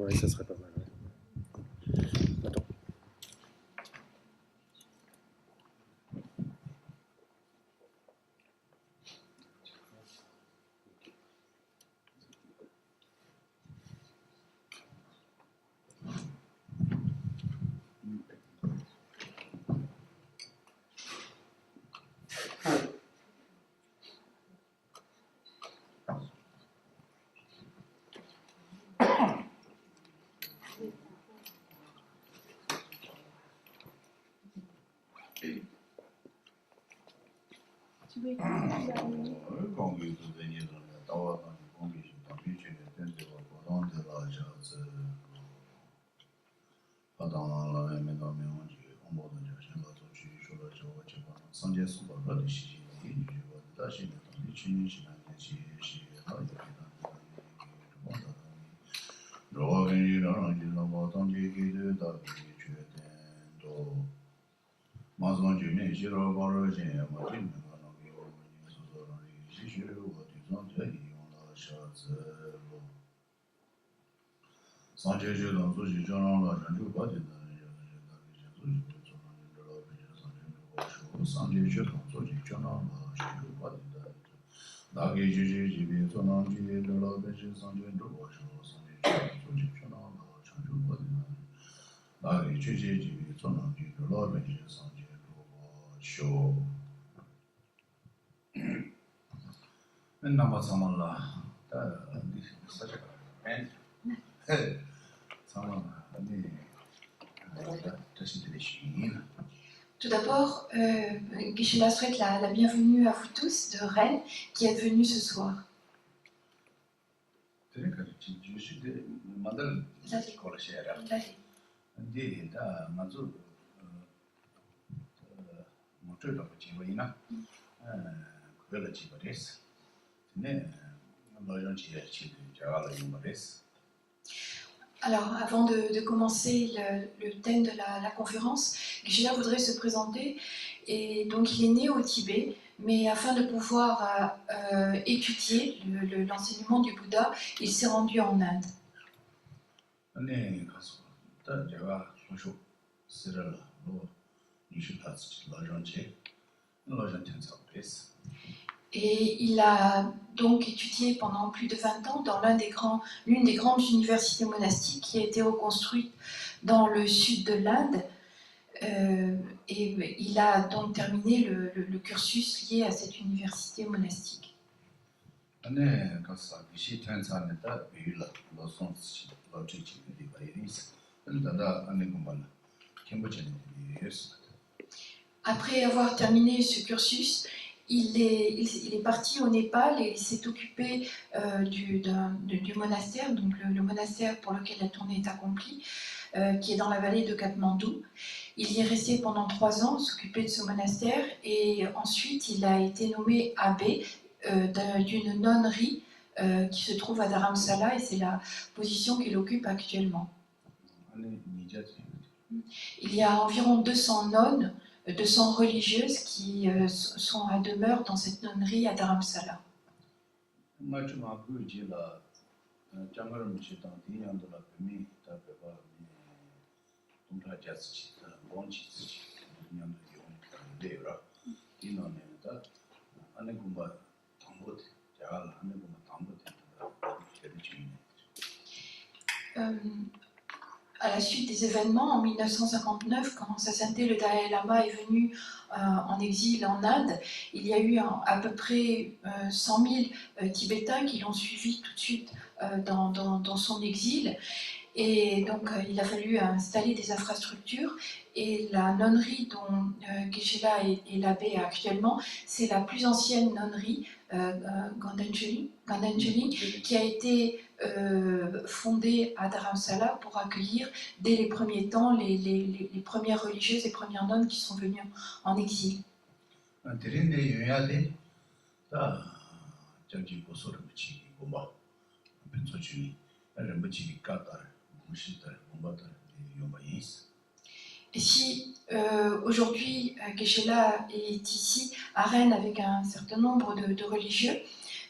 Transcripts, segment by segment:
Oui, ça serait pas mal. Ouais. Attends. Tout d'abord, Geshe-la souhaite la bienvenue à vous tous de Rennes qui êtes venus ce soir. Alors, avant de commencer le thème de la conférence, Geshe-la voudrait se présenter. Et donc, il est né au Tibet, mais afin de pouvoir étudier l'enseignement du Bouddha, il s'est rendu en Inde. Et il a donc étudié pendant plus de 20 ans dans l'une des grandes universités monastiques qui a été reconstruite dans le sud de l'Inde. Et il a donc terminé le cursus lié à cette université monastique. Après avoir terminé ce cursus, il est parti au Népal et il s'est occupé du monastère, donc le monastère pour lequel la tournée est accomplie, qui est dans la vallée de Katmandou. Il y est resté pendant 3 ans, s'occuper de ce monastère, et ensuite il a été nommé abbé d'une nonnerie qui se trouve à Dharamsala, et c'est la position qu'il occupe actuellement. Il y a environ 200 nonnes, 200 religieuses qui sont à demeure dans cette nonnerie à Dharamsala. À la suite des événements, en 1959, quand Sa Sainteté le Dalai Lama est venu en exil en Inde, il y a eu à peu près 100 000 Tibétains qui l'ont suivi tout de suite dans son exil. Et donc il a fallu installer des infrastructures, et la nonnerie dont Geshe-la est l'abbé actuellement, c'est la plus ancienne nonnerie, Gandanjali, qui a été fondée à Dharamsala pour accueillir dès les premiers temps les premières religieuses et premières nonnes qui sont venues en exil. Et si aujourd'hui Geshe-la est ici à Rennes avec un certain nombre de religieux,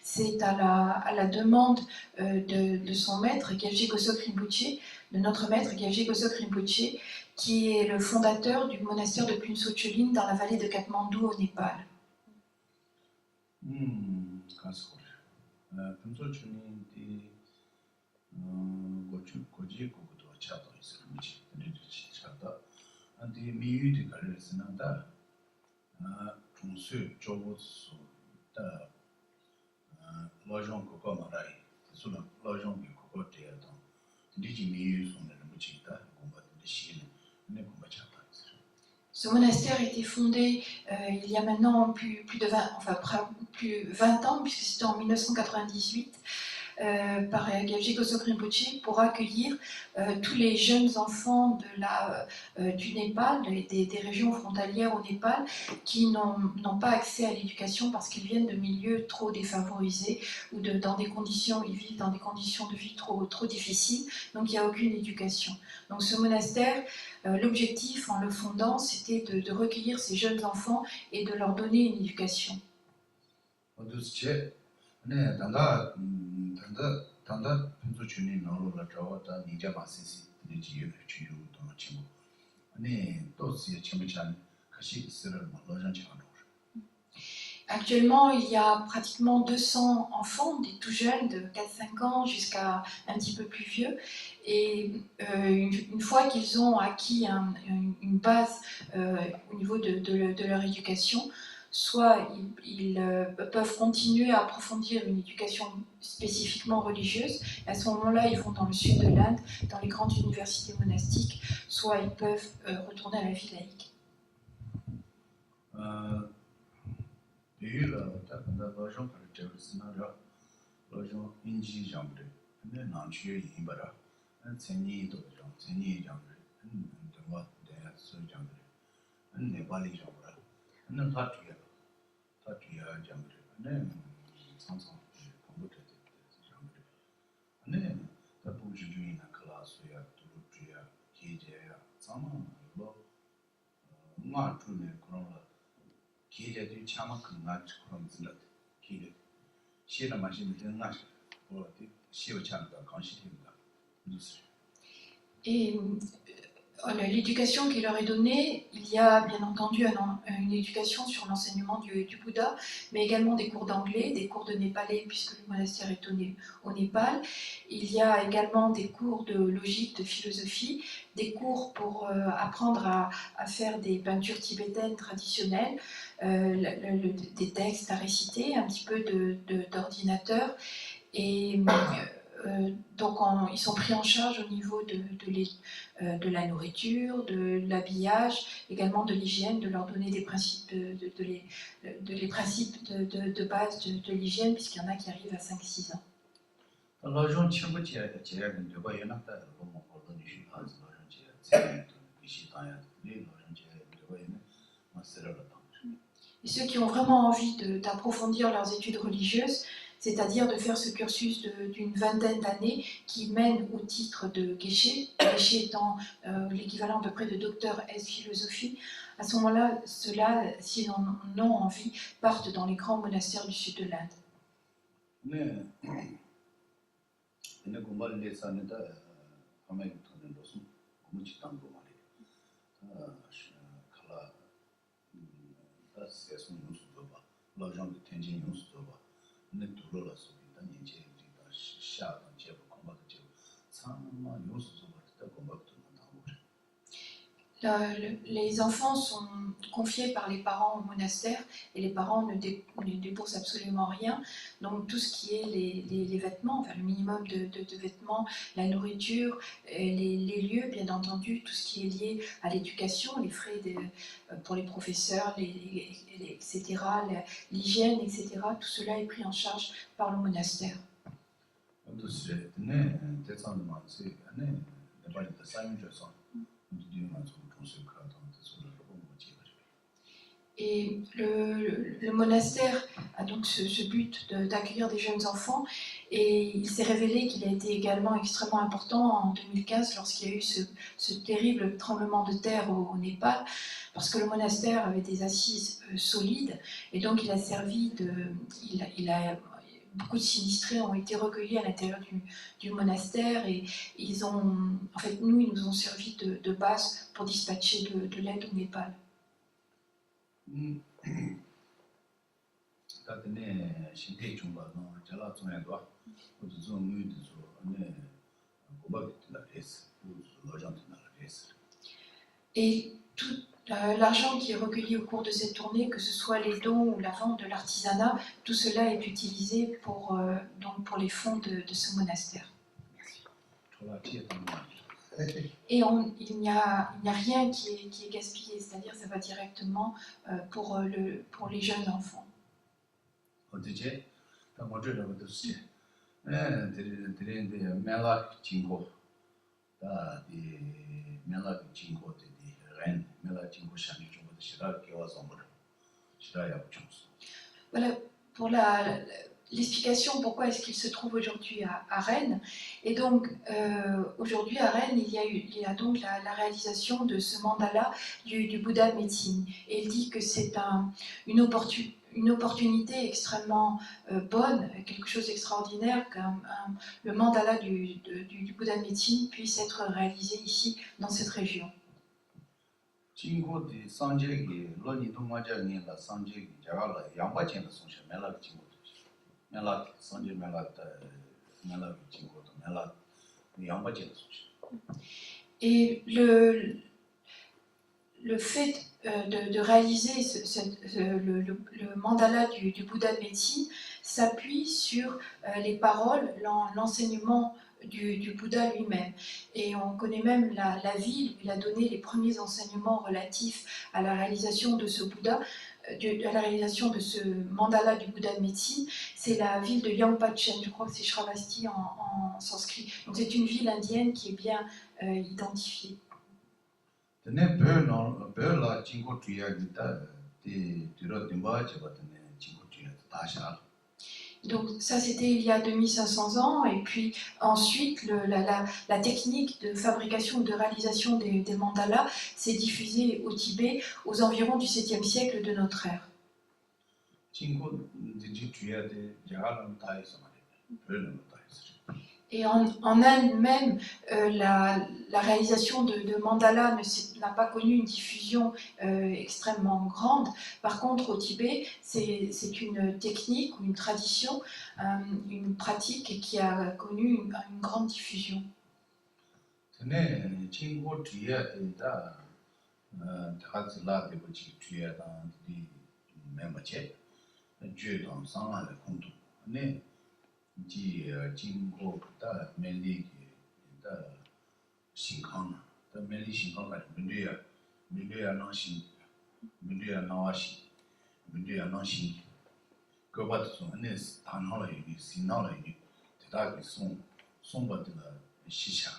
c'est à la demande de son maître, Gyaltsen Gosok Rinpoche, de notre maître Gyaltsen Gosok Rinpoche, qui est le fondateur du monastère de Phuntsho Cholin dans la vallée de Katmandou au Népal. Phuntsho Cholin di goji gogo chato isirmuchi, chato. Andi miyu di garisina da Phuntsho Chobo su da lojong koko marai, sula lojong ki koko teya don. Diji miyu su nirmuchi da gomba di shile, ne gomba chato. Ce monastère a été fondé il y a maintenant plus de 20 ans, puisque c'était en 1998, par Gyaltsen Gosok Rinpoche pour accueillir tous les jeunes enfants du Népal, des régions frontalières au Népal, qui n'ont pas accès à l'éducation parce qu'ils viennent de milieux trop défavorisés ou ils vivent dans des conditions de vie trop difficiles, donc il n'y a aucune éducation. Donc ce monastère, l'objectif en le fondant, c'était de recueillir ces jeunes enfants et de leur donner une éducation. 네, 단다 Phuntsho Cholin 나로라 저와다 니자바 시시 니지유 주유 도 치고 네, 또 시에 침미찬 같이 있으를 로전 차로. Actuellement, il y a pratiquement 200 enfants, des tout jeunes, de 4-5 ans jusqu'à un petit peu plus vieux. Et une fois qu'ils ont acquis une base au niveau de leur éducation, soit ils peuvent continuer à approfondir une éducation spécifiquement religieuse. Et à ce moment-là, ils vont dans le sud de l'Inde, dans les grandes universités monastiques, soit ils peuvent retourner à la vie laïque. Là, lojong par lojong inji jambre, ne nanchue yimbara, tseni do tseni jambre, de so jambre, Nepali jambre, Latuya jambre, Sansan computer jambre, the Pujuina class, we have to look to Kija, Sama, not to the Corona. 기대도 참만큼 나치 그런 진짜 기대 시에나 마시는 데는 나치 뭐 시어 참다 관심입니다. Et l'éducation qui leur est donnée, il y a bien entendu une éducation sur l'enseignement du Bouddha, mais également des cours d'anglais, des cours de népalais, puisque le monastère est au Népal. Il y a également des cours de logique, de philosophie, des cours pour apprendre à faire des peintures tibétaines traditionnelles, des textes à réciter, un petit peu d'ordinateur. Et donc ils sont pris en charge au niveau de la nourriture, de l'habillage, également de l'hygiène, de leur donner des principes les principes de base de l'hygiène, puisqu'il y en a qui arrivent à 5-6 ans. Et ceux qui ont vraiment envie d'approfondir leurs études religieuses, c'est-à-dire de faire ce cursus d'une vingtaine d'années qui mène au titre de Geshe, Geshe étant l'équivalent à peu près de docteur S philosophie. À ce moment-là, ceux-là, s'ils en ont envie, partent dans les grands monastères du sud de l'Inde. Les enfants sont confiés par les parents au monastère et les parents ne déboursent absolument rien. Donc tout ce qui est les vêtements, enfin le minimum de vêtements, la nourriture, les lieux, bien entendu, tout ce qui est lié à l'éducation, les frais pour les professeurs, etc., l'hygiène, etc., tout cela est pris en charge par le monastère. Et le monastère a donc ce but d'accueillir des jeunes enfants, et il s'est révélé qu'il a été également extrêmement important en 2015 lorsqu'il y a eu ce terrible tremblement de terre au Népal, parce que le monastère avait des assises solides, et donc il a servi beaucoup de sinistrés ont été recueillis à l'intérieur du monastère et ils ont, en fait, nous, ils nous ont servi de base pour dispatcher de l'aide au Népal. Et tout l'argent qui est recueilli au cours de cette tournée, que ce soit les dons ou la vente de l'artisanat, tout cela est utilisé donc pour les fonds de ce monastère. Et il n'y a rien qui est gaspillé, c'est-à-dire ça va directement pour les jeunes enfants. Voilà pour l'explication pourquoi est-ce qu'il se trouve aujourd'hui à Rennes. Et donc aujourd'hui à Rennes, il y a donc la réalisation de ce mandala du Bouddha de médecine. Et il dit que c'est une opportunité extrêmement bonne, quelque chose d'extraordinaire, que le mandala du Bouddha de médecine puisse être réalisé ici, dans cette région. Jingo de Sanjegi, Loni do Majani, la Sanjegi, Jagala, Yambachi, la Sonja, Melak Jingo, Melak, Sanje Melak, Melak Jingo, Melak, Yambachi, la Sonja. Et le fait de réaliser le mandala du Bouddha de médecine s'appuie sur les paroles, l'enseignement du Bouddha lui-même. Et on connaît même la ville où il a donné les premiers enseignements relatifs à la réalisation de ce Bouddha, à la réalisation de ce mandala du Bouddha de médecine. C'est la ville de Yangpachen, je crois que c'est Shravasti en sanskrit. Donc c'est une ville indienne qui est bien identifiée. Donc ça c'était il y a 2500 ans et puis ensuite la technique de fabrication ou de réalisation des mandalas s'est diffusée au Tibet aux environs du 7e siècle de notre ère. Et en elle-même, la réalisation de mandala n'a pas connu une diffusion extrêmement grande. Par contre, au Tibet, c'est une technique ou une tradition, une pratique qui a connu une grande diffusion. Ji Jingo da Meli da Xingkang da Meli Xingkang da Minduya Nangxin Minduya Nawaxi Minduya Nangxin Goba de son ane Tanhao la yuni Sinao la yuni Teta ki Songba de la Xixia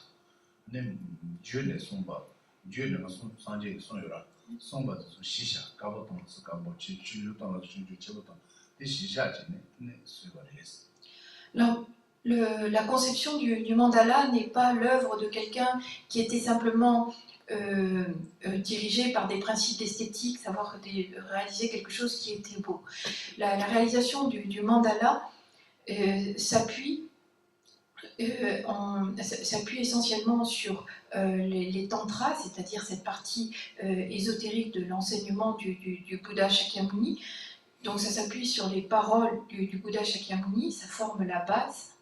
ane Dieu le Songba Dieu le Sanje ki Song yura Songba de son Xixia Gabo tang si Gabo Chi Chu tang la Chu Chebo tang de Xixia ji ne Suiba de les. La conception du mandala n'est pas l'œuvre de quelqu'un qui était simplement dirigé par des principes d'esthétique, savoir réaliser quelque chose qui était beau. La réalisation du mandala s'appuie essentiellement sur les tantras, c'est-à-dire cette partie ésotérique de l'enseignement du Bouddha Shakyamuni. Donc ça s'appuie sur les paroles du Bouddha Shakyamuni, ça forme la base.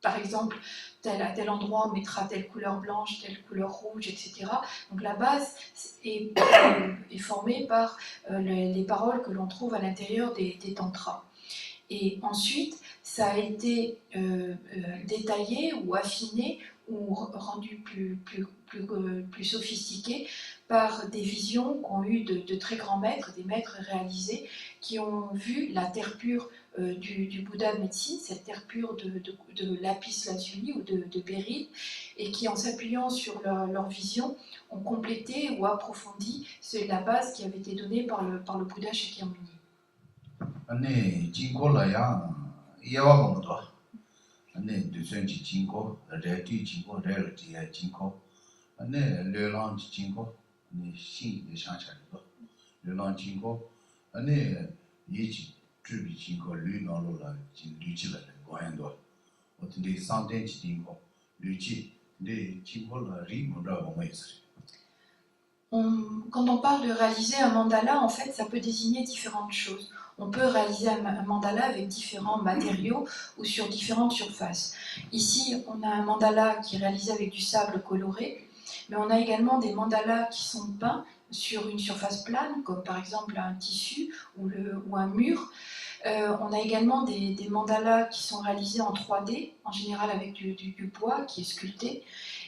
Par exemple, à tel endroit on mettra telle couleur blanche, telle couleur rouge, etc. Donc la base est formée par les paroles que l'on trouve à l'intérieur des tantras. Et ensuite, ça a été détaillé ou affiné ou rendu plus sophistiqué par des visions qu'ont eu de très grands maîtres, des maîtres réalisés, qui ont vu la terre pure du Bouddha de médecine, cette terre pure de lapis lazuli ou de béryl, et qui, en s'appuyant sur leur vision, ont complété ou approfondi la base qui avait été donnée par le Bouddha Shakyamuni. ane Jingo la yang yawa gongdo ane dusun ji Jingo re tu Jingo re le ji Jingo ane le lang ji Jingo ane xin de shang cha de le lang Jingo ane yi ji 주비 진거 류나로라 진 류치라 고엔도 어떤데 상대 진거 류치 네 진거라 리모라 뭐였어. Quand on parle de réaliser un mandala, en fait, ça peut désigner différentes choses. On peut réaliser un mandala avec différents matériaux ou sur différentes surfaces. Ici, on a un mandala qui est réalisé avec du sable coloré, mais on a également des mandalas qui sont peints sur une surface plane, comme par exemple un tissu ou un mur. On a également des mandalas qui sont réalisés en 3D, en général avec du bois qui est sculpté.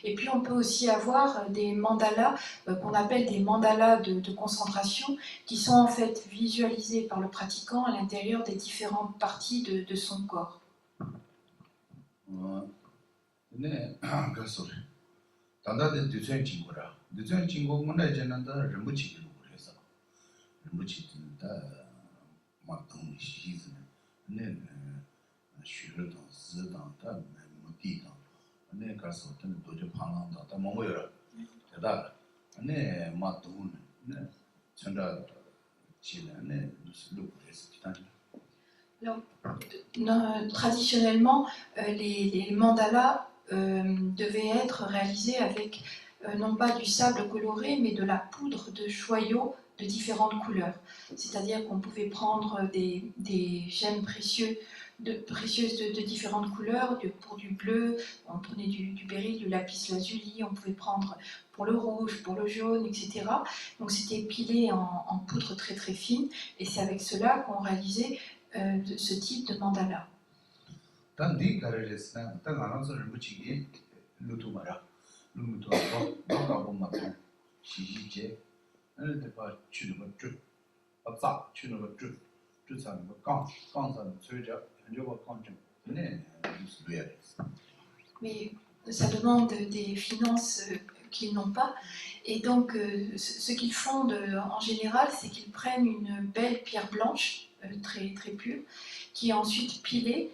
Et puis on peut aussi avoir des mandalas qu'on appelle des mandalas de concentration, qui sont en fait visualisés par le pratiquant à l'intérieur des différentes parties de son corps. 네, 그래서 단다데 디자인 친구라. 디자인 친구 문에 전한다 르무치기로 그래서 르무치든다 막동 시즌 네 쉬르던 쓰던다 무디던 네 가서 어떤 도저 방황다 다 뭐여라 대다 네 막동 네 전다 지네 무슨 그래서 기타니 Traditionnellement, les mandalas devaient être réalisés avec non pas du sable coloré, mais de la poudre de joyaux de différentes couleurs. C'est-à-dire qu'on pouvait prendre des gemmes précieuses de différentes couleurs, pour du bleu, on prenait du béryl, du lapis lazuli, on pouvait prendre pour le rouge, pour le jaune, etc. Donc c'était pilé en poudre très très fine, et c'est avec cela qu'on réalisait ce type de mandala. 단디 가르레스나 단 알아서 르무치기 루투마라 루무투하고 너가 보면 시시제 엘데바 추르버쭈 아자 추르버쭈 주사는 강산 소자 현저가 강점 네 무슨 Mais ça demande des finances qu'ils n'ont pas. Et donc, ce qu'ils font en général, c'est qu'ils prennent une belle pierre blanche, très, très pure, qui est ensuite pilée.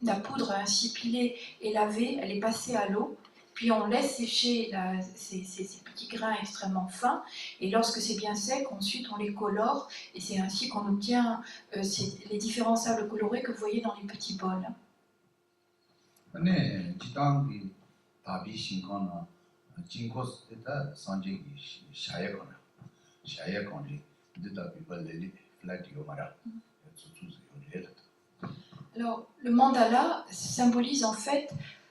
La poudre ainsi pilée et lavée, elle est passée à l'eau. Puis on laisse sécher ces petits grains extrêmement fins. Et lorsque c'est bien sec, ensuite on les colore. Et c'est ainsi qu'on obtient les différents sables colorés que vous voyez dans les petits bols. 네, 지당이 답이 신거나 진코스에다 산지기 샤야거나 샤야거니 데다 비발레리 플라티오 마라 Alors, le mandala symbolise en fait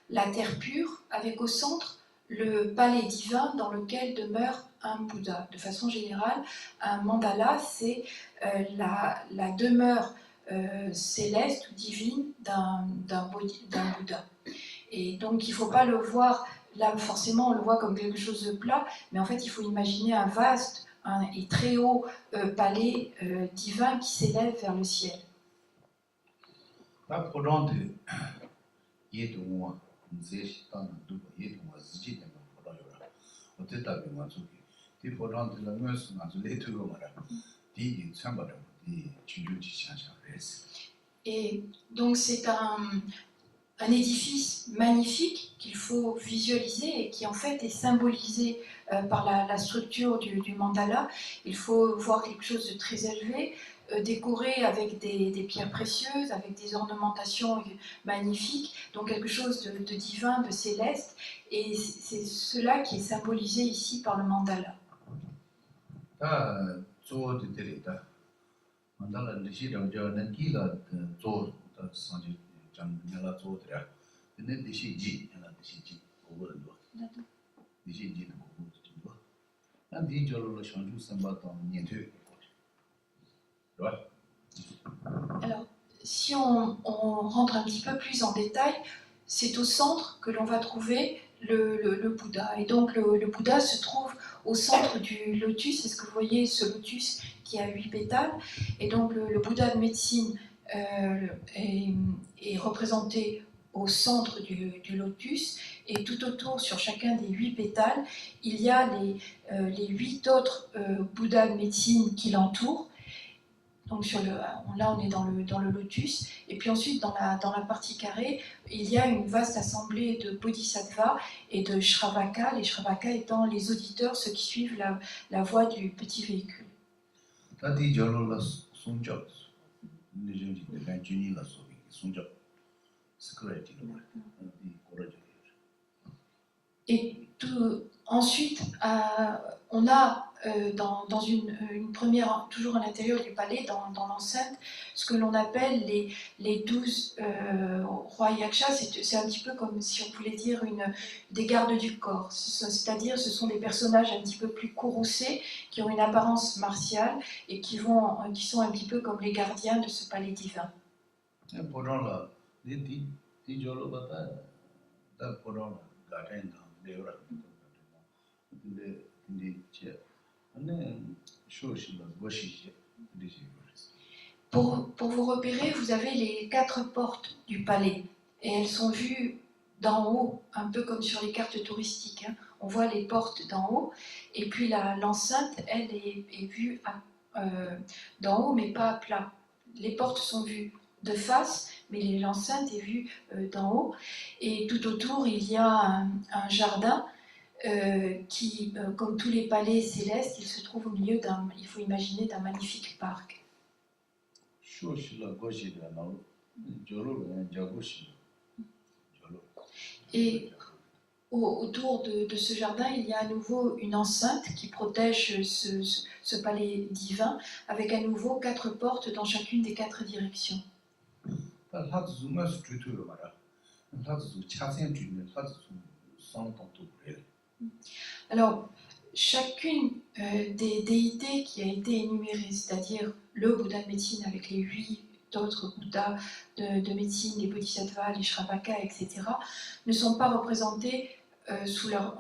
la terre pure, avec au centre le palais divin dans lequel demeure un Bouddha. De façon générale, un mandala, c'est la demeure céleste ou divine d'un Bouddha. Et donc il ne faut pas le voir, là forcément on le voit comme quelque chose de plat, mais en fait il faut imaginer un vaste et très haut palais divin qui s'élève vers le ciel. Et donc c'est un édifice magnifique qu'il faut visualiser et qui en fait est symbolisé par la structure du mandala. Il faut voir quelque chose de très élevé, décoré avec des pierres précieuses, avec des ornementations magnifiques, donc quelque chose de divin, de céleste, et c'est cela qui est symbolisé ici par le mandala. Alors, si on rentre un petit peu plus en détail, c'est au centre que l'on va trouver le Bouddha. Et donc le Bouddha se trouve au centre du lotus. Est-ce que vous voyez ce lotus qui a 8 pétales? Et donc le Bouddha de médecine est représenté au centre du lotus, et tout autour, sur chacun des 8 pétales, il y a les 8 autres Bouddhas de médecine qui l'entourent. Donc là, on est dans le lotus, et puis ensuite dans la partie carrée, il y a une vaste assemblée de bodhisattvas et de shravaka, les shravaka étant les auditeurs, ceux qui suivent la voie du petit véhicule. Sunjab, Nijanji, the Ganjunila Sobi, Sunjab, Security, Et ensuite, on a dans une première, toujours à l'intérieur du palais, dans l'enceinte, ce que l'on appelle les 12 rois yakshas. C'est un petit peu comme si on voulait dire des gardes du corps. C'est-à-dire, ce sont des personnages un petit peu plus courroucés, qui ont une apparence martiale et qui sont un petit peu comme les gardiens de ce palais divin. Pour vous repérer, vous avez les 4 portes du palais et elles sont vues d'en haut, un peu comme sur les cartes touristiques. Hein. On voit les portes d'en haut et puis l'enceinte, elle est vue d'en haut mais pas à plat. Les portes sont vues de face, mais l'enceinte est vue d'en haut. Et tout autour, il y a un jardin qui, comme tous les palais célestes, il se trouve au milieu il faut imaginer, d'un magnifique parc. Et autour de ce jardin, il y a à nouveau une enceinte qui protège ce palais divin, avec à nouveau 4 portes dans chacune des 4 directions. Alors, chacune des déités qui a été énumérée, c'est-à-dire le Bouddha de médecine avec les 8 d'autres Bouddhas de médecine, les Bodhisattvas, les Shravaka, etc., ne sont pas représentés sous leur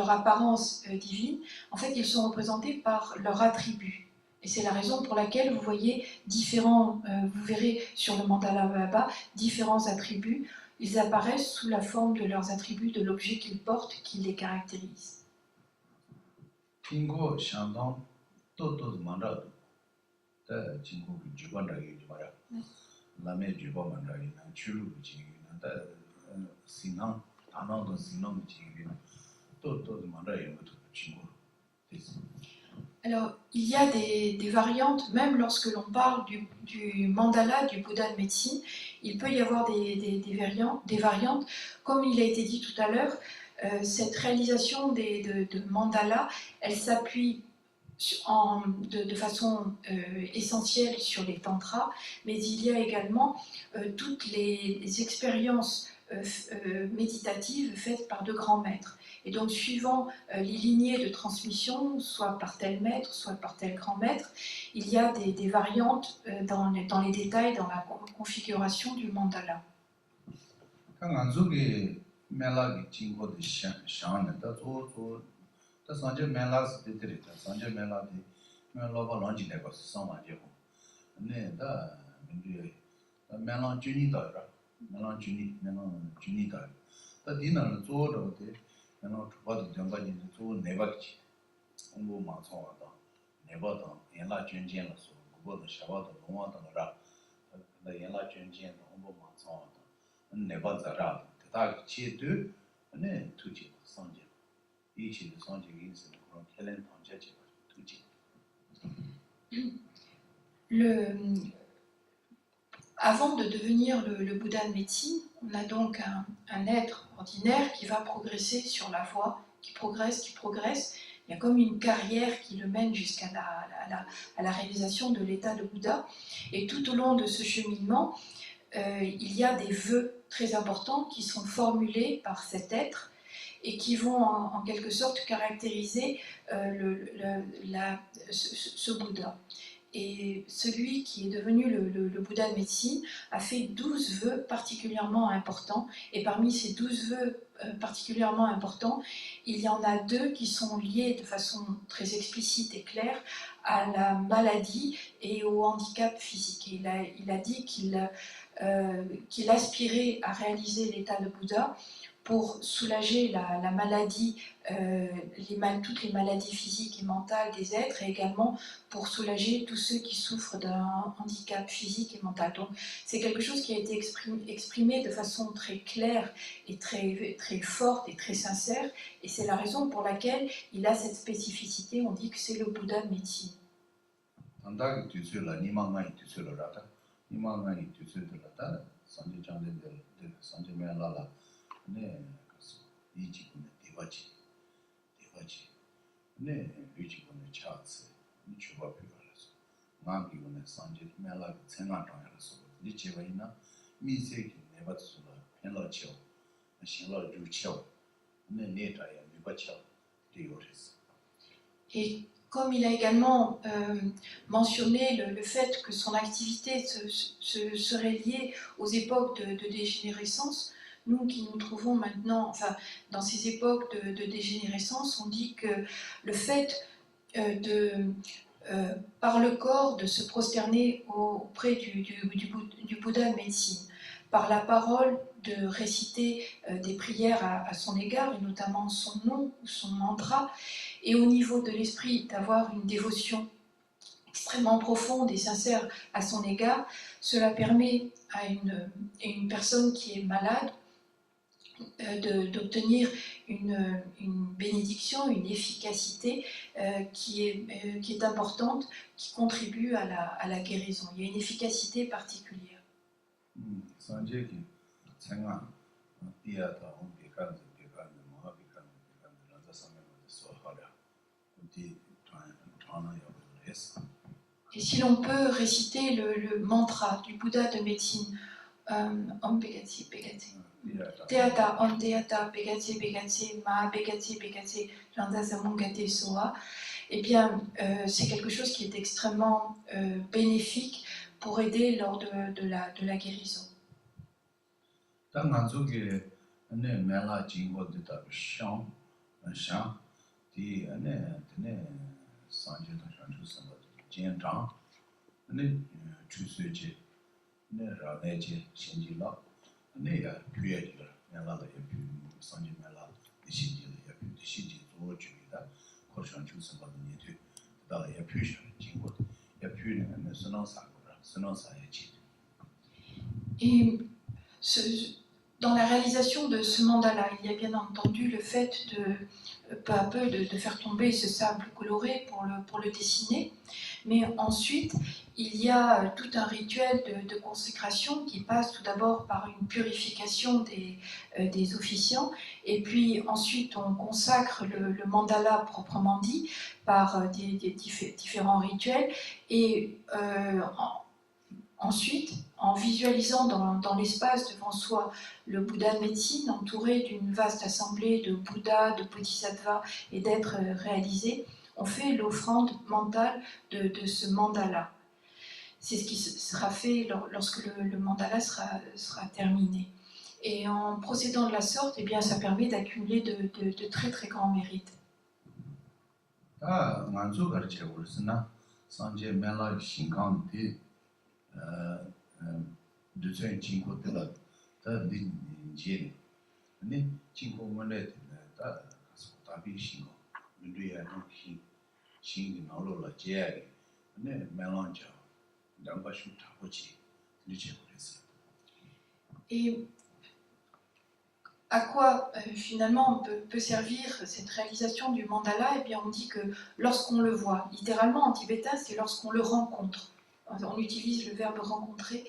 apparence divine. En fait, ils sont représentés par leurs attributs. Et c'est la raison pour laquelle vous voyez vous verrez sur le mandala là-bas, différents attributs. Ils apparaissent sous la forme de leurs attributs, de l'objet qu'ils portent, qui les caractérise. Alors, il y a des variantes, même lorsque l'on parle du mandala, du Bouddha de médecine, il peut y avoir des variantes. Comme il a été dit tout à l'heure, cette réalisation de mandala, elle s'appuie de façon essentielle sur les tantras, mais il y a également toutes les expériences méditatives faites par de grands maîtres. Et donc, suivant les lignées de transmission, soit par tel maître, soit par tel grand maître, il y a des variantes dans les détails, dans la configuration du mandala. Avant de devenir le Bouddha de médecine, on a donc un être ordinaire qui va progresser sur la voie, qui progresse. Il y a comme une carrière qui le mène jusqu'à la réalisation de l'état de Bouddha. Et tout au long de ce cheminement, il y a des vœux très importants qui sont formulés par cet être et qui vont en quelque sorte caractériser ce Bouddha. Et celui qui est devenu le Bouddha de médecine a fait 12 vœux particulièrement importants. Et parmi ces 12 vœux particulièrement importants, il y en a 2 qui sont liés de façon très explicite et claire à la maladie et au handicap physique. Et il a dit qu'il aspirait à réaliser l'état de Bouddha pour soulager la maladie, toutes les maladies physiques et mentales des êtres, et également pour soulager tous ceux qui souffrent d'un handicap physique et mental. Donc c'est quelque chose qui a été exprimé de façon très claire et très, très forte et très sincère, et c'est la raison pour laquelle il a cette spécificité. On dit que c'est le Bouddha de médecine. Et comme il a également mentionné le fait que son activité serait liée aux époques de dégénérescence, nous qui nous trouvons maintenant, enfin, dans ces époques de dégénérescence, on dit que le fait par le corps, de se prosterner auprès du Bouddha de médecine, par la parole, de réciter des prières à son égard, et notamment son nom ou son mantra, et au niveau de l'esprit, d'avoir une dévotion extrêmement profonde et sincère à son égard, cela permet à une personne qui est malade d'obtenir une bénédiction, une efficacité qui est importante, qui contribue à la guérison. Il y a une efficacité particulière. Et si l'on peut réciter le mantra du Bouddha de médecine, Om Begatsi Begatsi. Teata, on teata, begatse, begatse, ma begatse, begatse, jandasamungate soa, eh bien, c'est quelque chose qui est extrêmement bénéfique pour aider lors de la guérison. Et dans la réalisation de ce mandala, il y a bien entendu le fait de, peu à peu, de faire tomber ce sable coloré pour le dessiner. Mais ensuite, il y a tout un rituel de consécration qui passe tout d'abord par une purification des officiants, et puis ensuite on consacre le mandala proprement dit par des différents rituels, et ensuite, en visualisant dans l'espace devant soi le Bouddha de médecine, entouré d'une vaste assemblée de Bouddhas, de Bodhisattvas et d'êtres réalisés, on fait l'offrande mentale de ce mandala. C'est ce qui sera fait lorsque le mandala sera terminé. Et en procédant de la sorte, eh bien, ça permet d'accumuler de très très grands mérites. Et à quoi finalement peut servir cette réalisation du mandala? Eh bien, on dit que lorsqu'on le voit, littéralement en tibétain, c'est lorsqu'on le rencontre. On utilise le verbe rencontrer.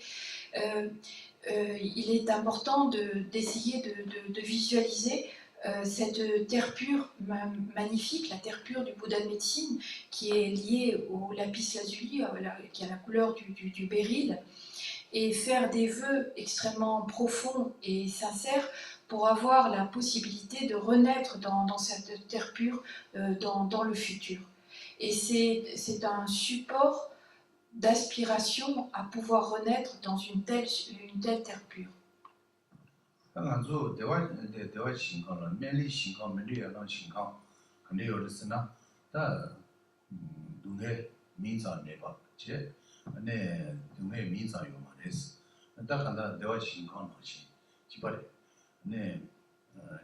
Il est important d'essayer de visualiser cette terre pure magnifique, la terre pure du Bouddha de médecine, qui est liée au lapis lazuli, qui a la couleur du béryl, et faire des vœux extrêmement profonds et sincères pour avoir la possibilité de renaître dans cette terre pure dans le futur. Et c'est un support d'aspiration à pouvoir renaître dans une telle terre pure.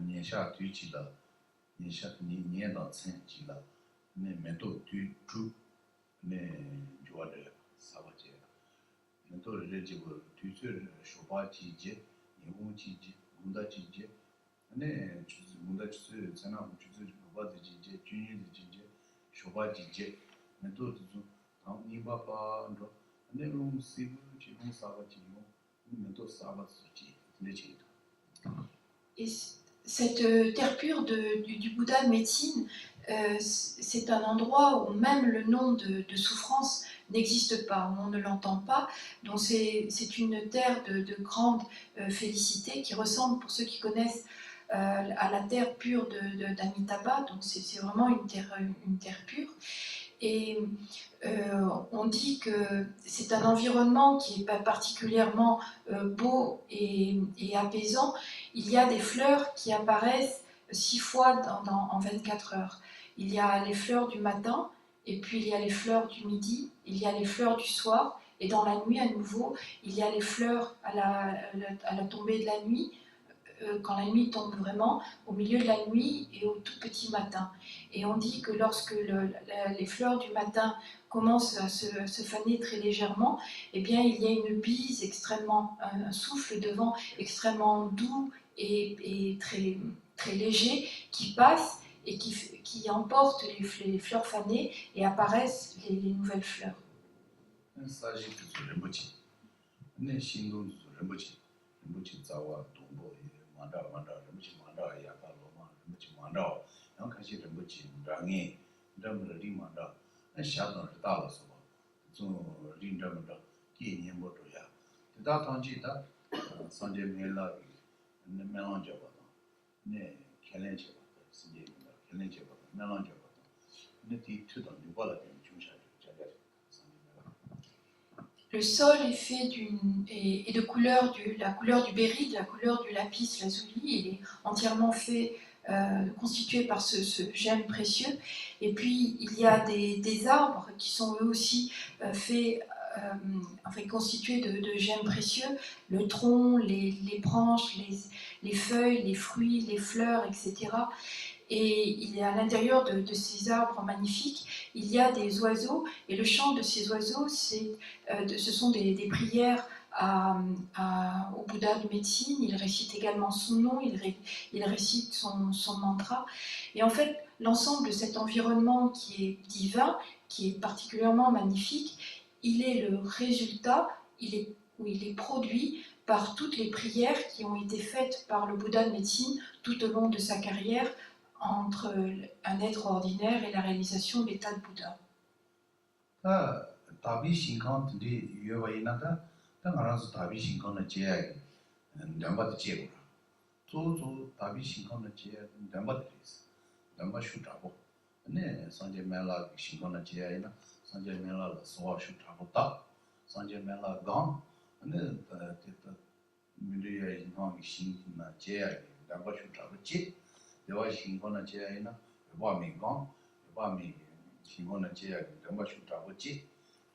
Niensha tu chi la, Niensha nien dans tsen chi la, ne mento tu tru, ne joie de savache. Mento re jibo tu sur shoba chi je, nihon chi je, gunda chi je, ne gunda chi su, tsena chi su, shoba chi je, junyu chi je, shoba chi je, mento tu tang niba pa ndo, ne long sibu chi long sava chi long, mento sava su chi, ne chi. Et cette terre pure du Bouddha de médecine, c'est un endroit où même le nom de souffrance n'existe pas, où on ne l'entend pas. Donc c'est une terre de grande félicité qui ressemble, pour ceux qui connaissent, à la terre pure d'Amitabha. Donc c'est vraiment une terre pure. Et on dit que c'est un environnement qui est pas particulièrement beau et apaisant. Il y a des fleurs qui apparaissent 6 fois en 24 heures. Il y a les fleurs du matin, et puis il y a les fleurs du midi, il y a les fleurs du soir, et dans la nuit à nouveau, il y a les fleurs à la tombée de la nuit, quand la nuit tombe vraiment, au milieu de la nuit et au tout petit matin. Et on dit que lorsque les fleurs du matin commencent à se faner très légèrement, eh bien il y a une bise extrêmement, un souffle de vent extrêmement doux et très, très léger qui passe et qui emporte les fleurs fanées et apparaissent les nouvelles fleurs. Le sol est fait de couleur la couleur du béryl, la couleur du lapis lazuli. Il est entièrement fait, constitué par ce gemme précieux. Et puis il y a des arbres qui sont eux aussi constitués de gemmes précieux. Le tronc, les branches, les feuilles, les fruits, les fleurs, etc. Et il y a à l'intérieur de ces arbres magnifiques, il y a des oiseaux, et le chant de ces oiseaux, ce sont des prières au Bouddha de médecine. Il récite également son nom, il récite son mantra. Et en fait, l'ensemble de cet environnement qui est divin, qui est particulièrement magnifique, il est le résultat, il est produit par toutes les prières qui ont été faites par le Bouddha de médecine tout au long de sa carrière, entre un être ordinaire et la réalisation de l'état de Bouddha. Tabi Shinkan de Yuvainata, Tamaras Tabi Shinkan de Jay, and Damba de Jay. So Tabi Shinkan de Jay, Damba de Lis, Damba Shutabo. And then Sanjay Mela Shinkan de Jay, Sanjay Mela Soa Shutabo, Sanjay Mela Gong, and then the Mudia in Hong Shinkan Jay, Damba Shutabo Jay. 대화 신고나 제야이나 와미 강 와미 신고나 제야 정말 슈타고지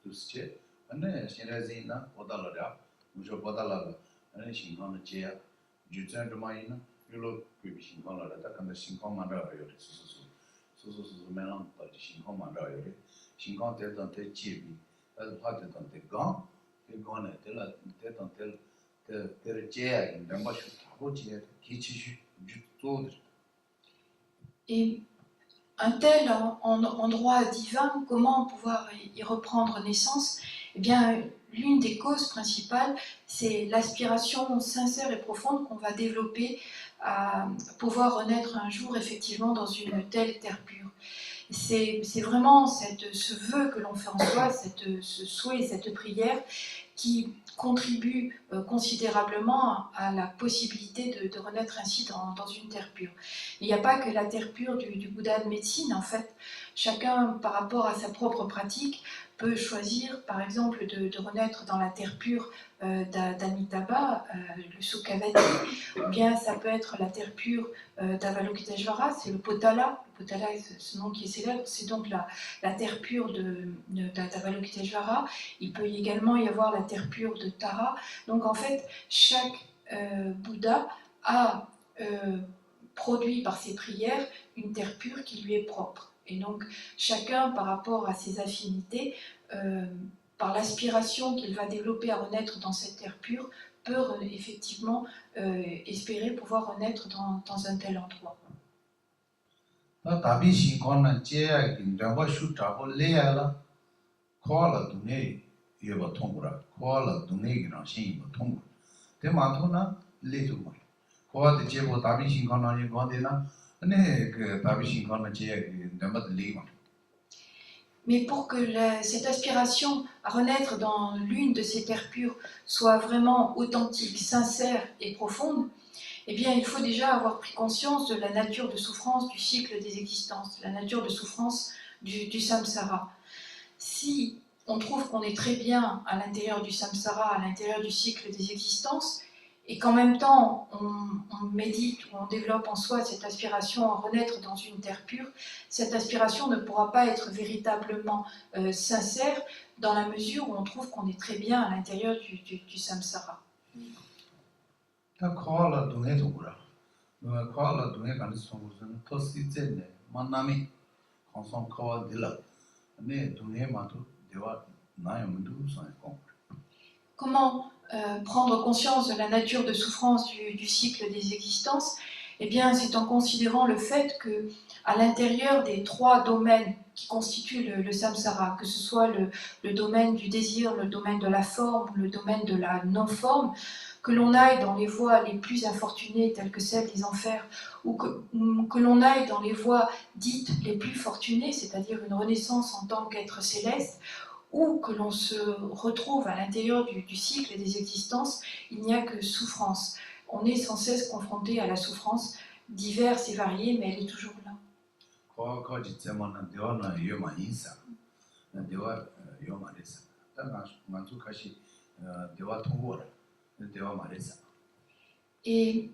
두스체 안에 신라진나 오달라라 무조 오달라라 안에 신고나 제야 주전도마이나 유로 그 신고나라 근데 신고만다 요리 수수수 매랑 빠지 신고만다 요리 신고 때던 때 집이 그래서 화때던 때강 그거네 때라 때던 때 제야 정말 슈타고지 기치슈 주토. Et un tel endroit divin, comment pouvoir y reprendre naissance? Eh bien, l'une des causes principales, c'est l'aspiration sincère et profonde qu'on va développer à pouvoir renaître un jour effectivement dans une telle terre pure. C'est vraiment ce vœu que l'on fait en soi, ce souhait, cette prière qui contribue considérablement à la possibilité de renaître ainsi dans une terre pure. Il n'y a pas que la terre pure du Bouddha de médecine, en fait. Chacun, par rapport à sa propre pratique, peut choisir, par exemple, de renaître dans la terre pure d'Amitabha, le Sukhavati, ou bien ça peut être la terre pure d'Avalokiteshvara, c'est le Potala. Le Potala, ce nom qui est célèbre, c'est donc la terre pure d'Avalokiteshvara. Il peut également y avoir la terre pure de Tara. Donc en fait, chaque Bouddha a produit par ses prières une terre pure qui lui est propre. Et donc chacun, par rapport à ses affinités, par l'aspiration qu'il va développer à renaître dans cette terre pure, peut effectivement espérer pouvoir renaître dans un tel endroit. Mais pour que cette aspiration à renaître dans l'une de ces terres pures soit vraiment authentique, sincère et profonde, eh bien, il faut déjà avoir pris conscience de la nature de souffrance du cycle des existences, la nature de souffrance du samsara. Si on trouve qu'on est très bien à l'intérieur du samsara, à l'intérieur du cycle des existences, et qu'en même temps on médite ou on développe en soi cette aspiration à renaître dans une terre pure, cette aspiration ne pourra pas être véritablement sincère dans la mesure où on trouve qu'on est très bien à l'intérieur du samsara. Comment prendre conscience de la nature de souffrance du cycle des existences? Eh bien, c'est en considérant le fait que, à l'intérieur des trois domaines qui constituent le samsara, que ce soit le domaine du désir, le domaine de la forme, le domaine de la non-forme, que l'on aille dans les voies les plus infortunées, telles que celles des enfers, ou que l'on aille dans les voies dites les plus fortunées, c'est-à-dire une renaissance en tant qu'être céleste, ou que l'on se retrouve à l'intérieur du cycle des existences, il n'y a que souffrance. On est sans cesse confronté à la souffrance, diverse et variée, mais elle est toujours là. Et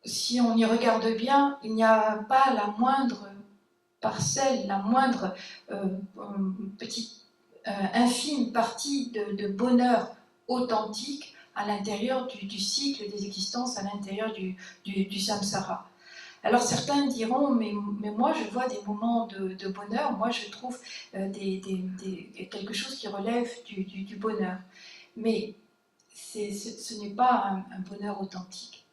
si on y regarde bien, il n'y a pas la moindre parcelle, la moindre petite infime partie de bonheur authentique à l'intérieur du cycle des existences, à l'intérieur du samsara. Alors certains diront, mais moi je vois des moments de bonheur, moi je trouve quelque chose qui relève du bonheur. Mais ce n'est pas un bonheur authentique.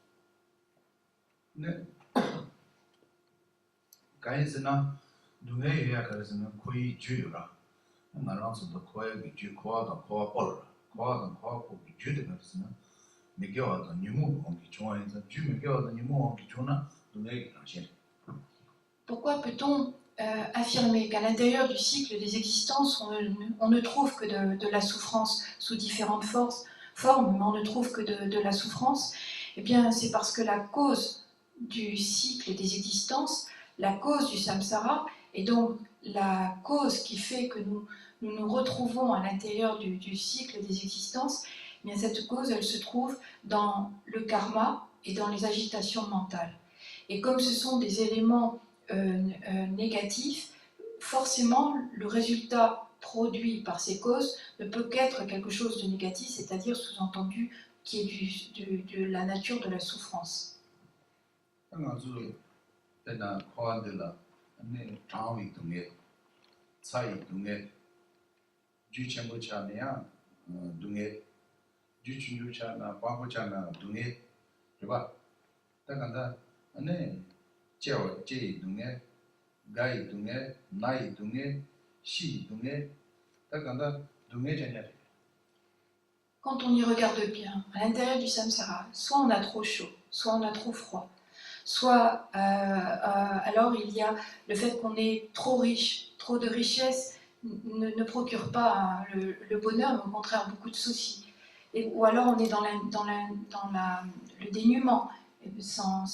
Pourquoi peut-on affirmer qu'à l'intérieur du cycle des existences, on ne trouve que de la souffrance sous différentes formes, mais on ne trouve que de la souffrance? Eh bien, c'est parce que la cause du cycle des existences, la cause du samsara, et donc la cause qui fait que nous retrouvons à l'intérieur du cycle des existences, eh bien cette cause, elle se trouve dans le karma et dans les agitations mentales. Et comme ce sont des éléments négatifs, forcément le résultat produit par ces causes ne peut qu'être quelque chose de négatif, c'est-à-dire sous-entendu qui est de la nature de la souffrance. Quand on y regarde bien, à l'intérieur du samsara, soit on a trop chaud, soit on a trop froid, soit alors il y a le fait qu'on est trop riche, trop de richesse ne procure pas le bonheur, mais au contraire beaucoup de soucis. Ou alors on est dans le dénuement, sans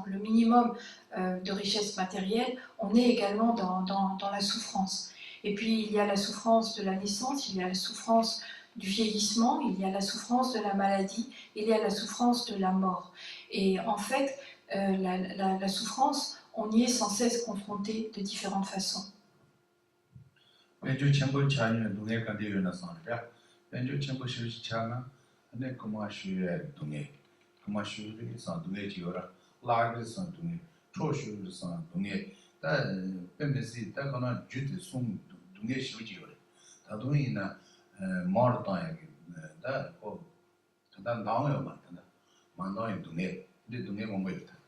le minimum de richesse matérielle, on est également dans la souffrance. Et puis il y a la souffrance de la naissance, il y a la souffrance du vieillissement, il y a la souffrance de la maladie, il y a la souffrance de la mort. Et en fait, la souffrance, on y est sans cesse confronté de différentes façons. 라그선 동에 초슈선 동에 다 뱀메시 다 거나 주트 송 동에 쉬지요. 다 동이나 마르타에 다고 단 나와요 맞다. 만나요 동에 근데 동에 뭔가 있다.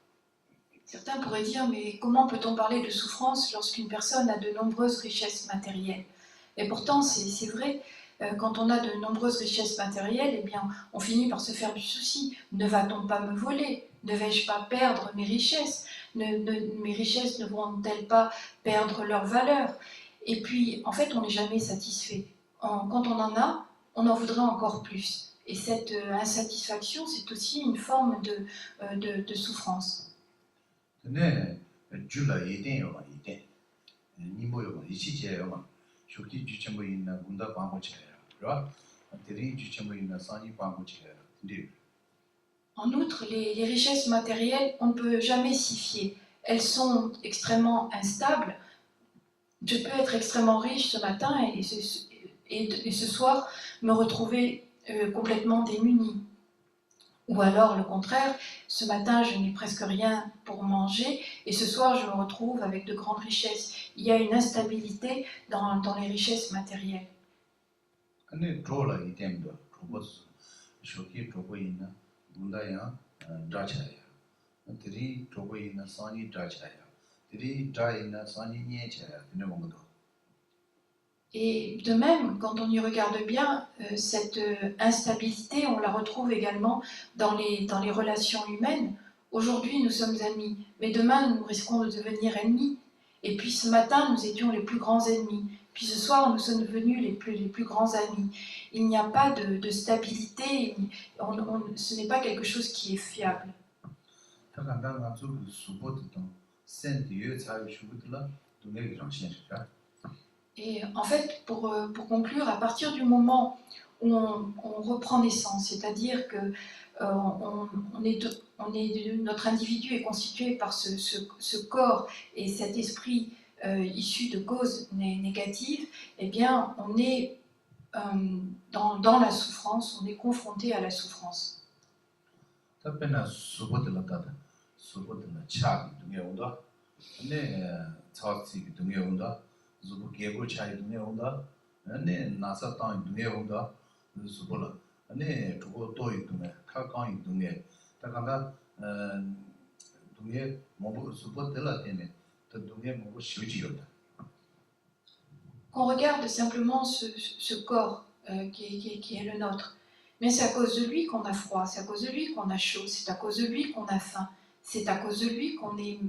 Certains pourraient dire, mais comment peut-on parler de souffrance lorsqu'une personne a de nombreuses richesses matérielles? Et pourtant, c'est vrai, quand on a de nombreuses richesses matérielles, eh bien, on finit par se faire du souci. Ne va-t-on pas me voler? Ne vais-je pas perdre mes richesses? Mes richesses ne vont-elles pas perdre leur valeur? Et puis, en fait, on n'est jamais satisfait. Quand on en a, on en voudrait encore plus. Et cette insatisfaction, c'est aussi une forme de souffrance. 근데 줄라 이den요 이den 니모요 이치제요 쇼키 주첨부 있는 군다 광고체요 그렇죠? 들이 주첨부 있는 산이 광고체요 근데 En outre, les richesses matérielles, on ne peut jamais s'y fier. Elles sont extrêmement instables. Je peux être extrêmement riche ce matin et ce soir me retrouver complètement démunie. Ou alors, le contraire, ce matin, je n'ai presque rien pour manger et ce soir, je me retrouve avec de grandes richesses. Il y a une instabilité dans les richesses matérielles. 근데 졸라 이den도 조버스 쇼키 조고 있는 군다야 자차야 들이 조고 있는 산이 자차야 들이 자 있는 산이 녀차야 근데 뭔가도 Et de même, quand on y regarde bien, cette instabilité, on la retrouve également dans les relations humaines. Aujourd'hui, nous sommes amis, mais demain, nous risquons de devenir ennemis. Et puis ce matin, nous étions les plus grands ennemis. Puis ce soir, nous sommes devenus les plus grands amis. Il n'y a pas de stabilité, ce n'est pas quelque chose qui est fiable. 다간다가 좀 수보도 센티에 차이 주고들라 동네 정신이야 Et en fait, pour conclure, à partir du moment où on reprend naissance, c'est-à-dire que notre individu est constitué par ce corps et cet esprit issu de causes négatives, eh bien, on est dans la souffrance, on est confronté à la souffrance. 답변은 수보들라 다다 수보들라 차기 동네 온다 근데 차기 동네 온다 zubu kego chai dunge onda ane nasa tang dunge onda subula ane tugo toi dunge ka kang dunge ta kanda dunge mobu subu dela tene ta dunge mobu shuji yoda. Qu'on regarde simplement ce corps qui est le nôtre, mais c'est à cause de lui qu'on a froid, c'est à cause de lui qu'on a chaud, c'est à cause de lui qu'on a faim. C'est à cause de lui qu'on est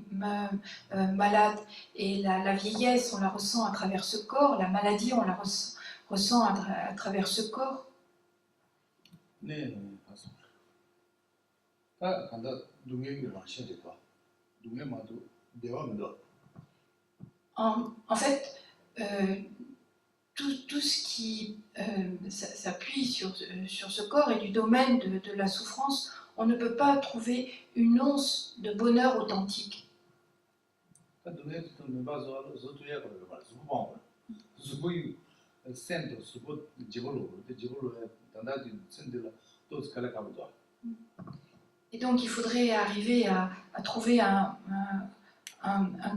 malade. Et la vieillesse, on la ressent à travers ce corps. La maladie, on la ressent à travers ce corps. 네, 맞습니다. 다 간다 동행이 마셔지고 동행마도 대화면도. En fait, tout ce qui s'appuie sur ce corps est du domaine de la souffrance. On ne peut pas trouver une once de bonheur authentique. Et donc il faudrait arriver à trouver un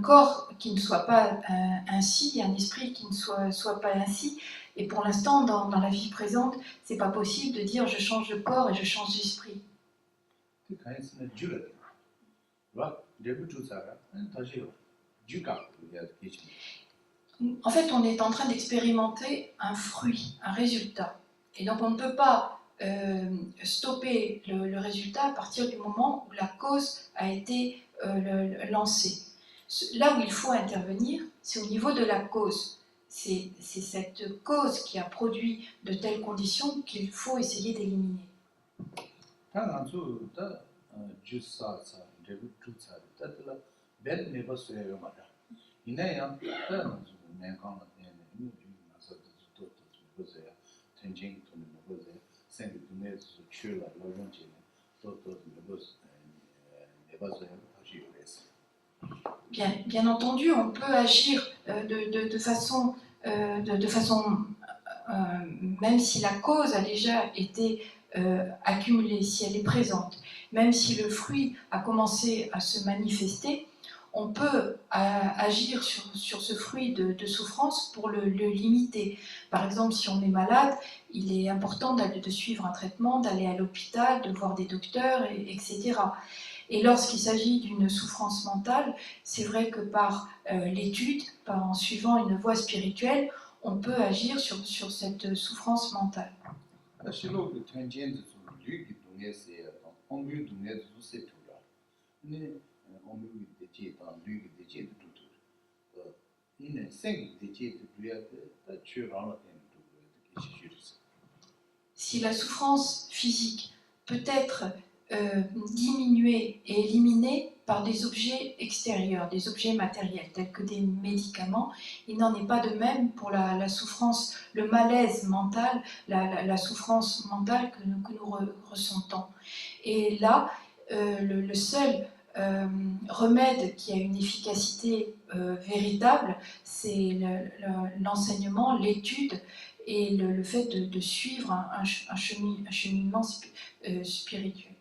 corps qui ne soit pas ainsi, un esprit qui ne soit pas ainsi. Et pour l'instant, dans la vie présente, c'est pas possible de dire je change de corps et je change d'esprit. En fait, on est en train d'expérimenter un fruit, un résultat. Et donc on ne peut pas stopper le résultat à partir du moment où la cause a été lancée. Là où il faut intervenir, c'est au niveau de la cause. C'est cette cause qui a produit de telles conditions qu'il faut essayer d'éliminer. Bien entendu, on peut agir de façon même si la cause a déjà été accumulée, si elle est présente, même si le fruit a commencé à se manifester, on peut agir sur ce fruit de souffrance pour le limiter. Par exemple, si on est malade, il est important de suivre un traitement, d'aller à l'hôpital, de voir des docteurs, etc. Et lorsqu'il s'agit d'une souffrance mentale, c'est vrai que par l'étude, en suivant une voie spirituelle, on peut agir sur cette souffrance mentale. Si la souffrance physique peut être diminuée et éliminée par des objets extérieurs, des objets matériels tels que des médicaments, il n'en est pas de même pour la souffrance, le malaise mental, la souffrance mentale que nous ressentons. Et là, le seul remède qui a une efficacité véritable, c'est l'enseignement, l'étude et le fait de suivre un cheminement spirituel.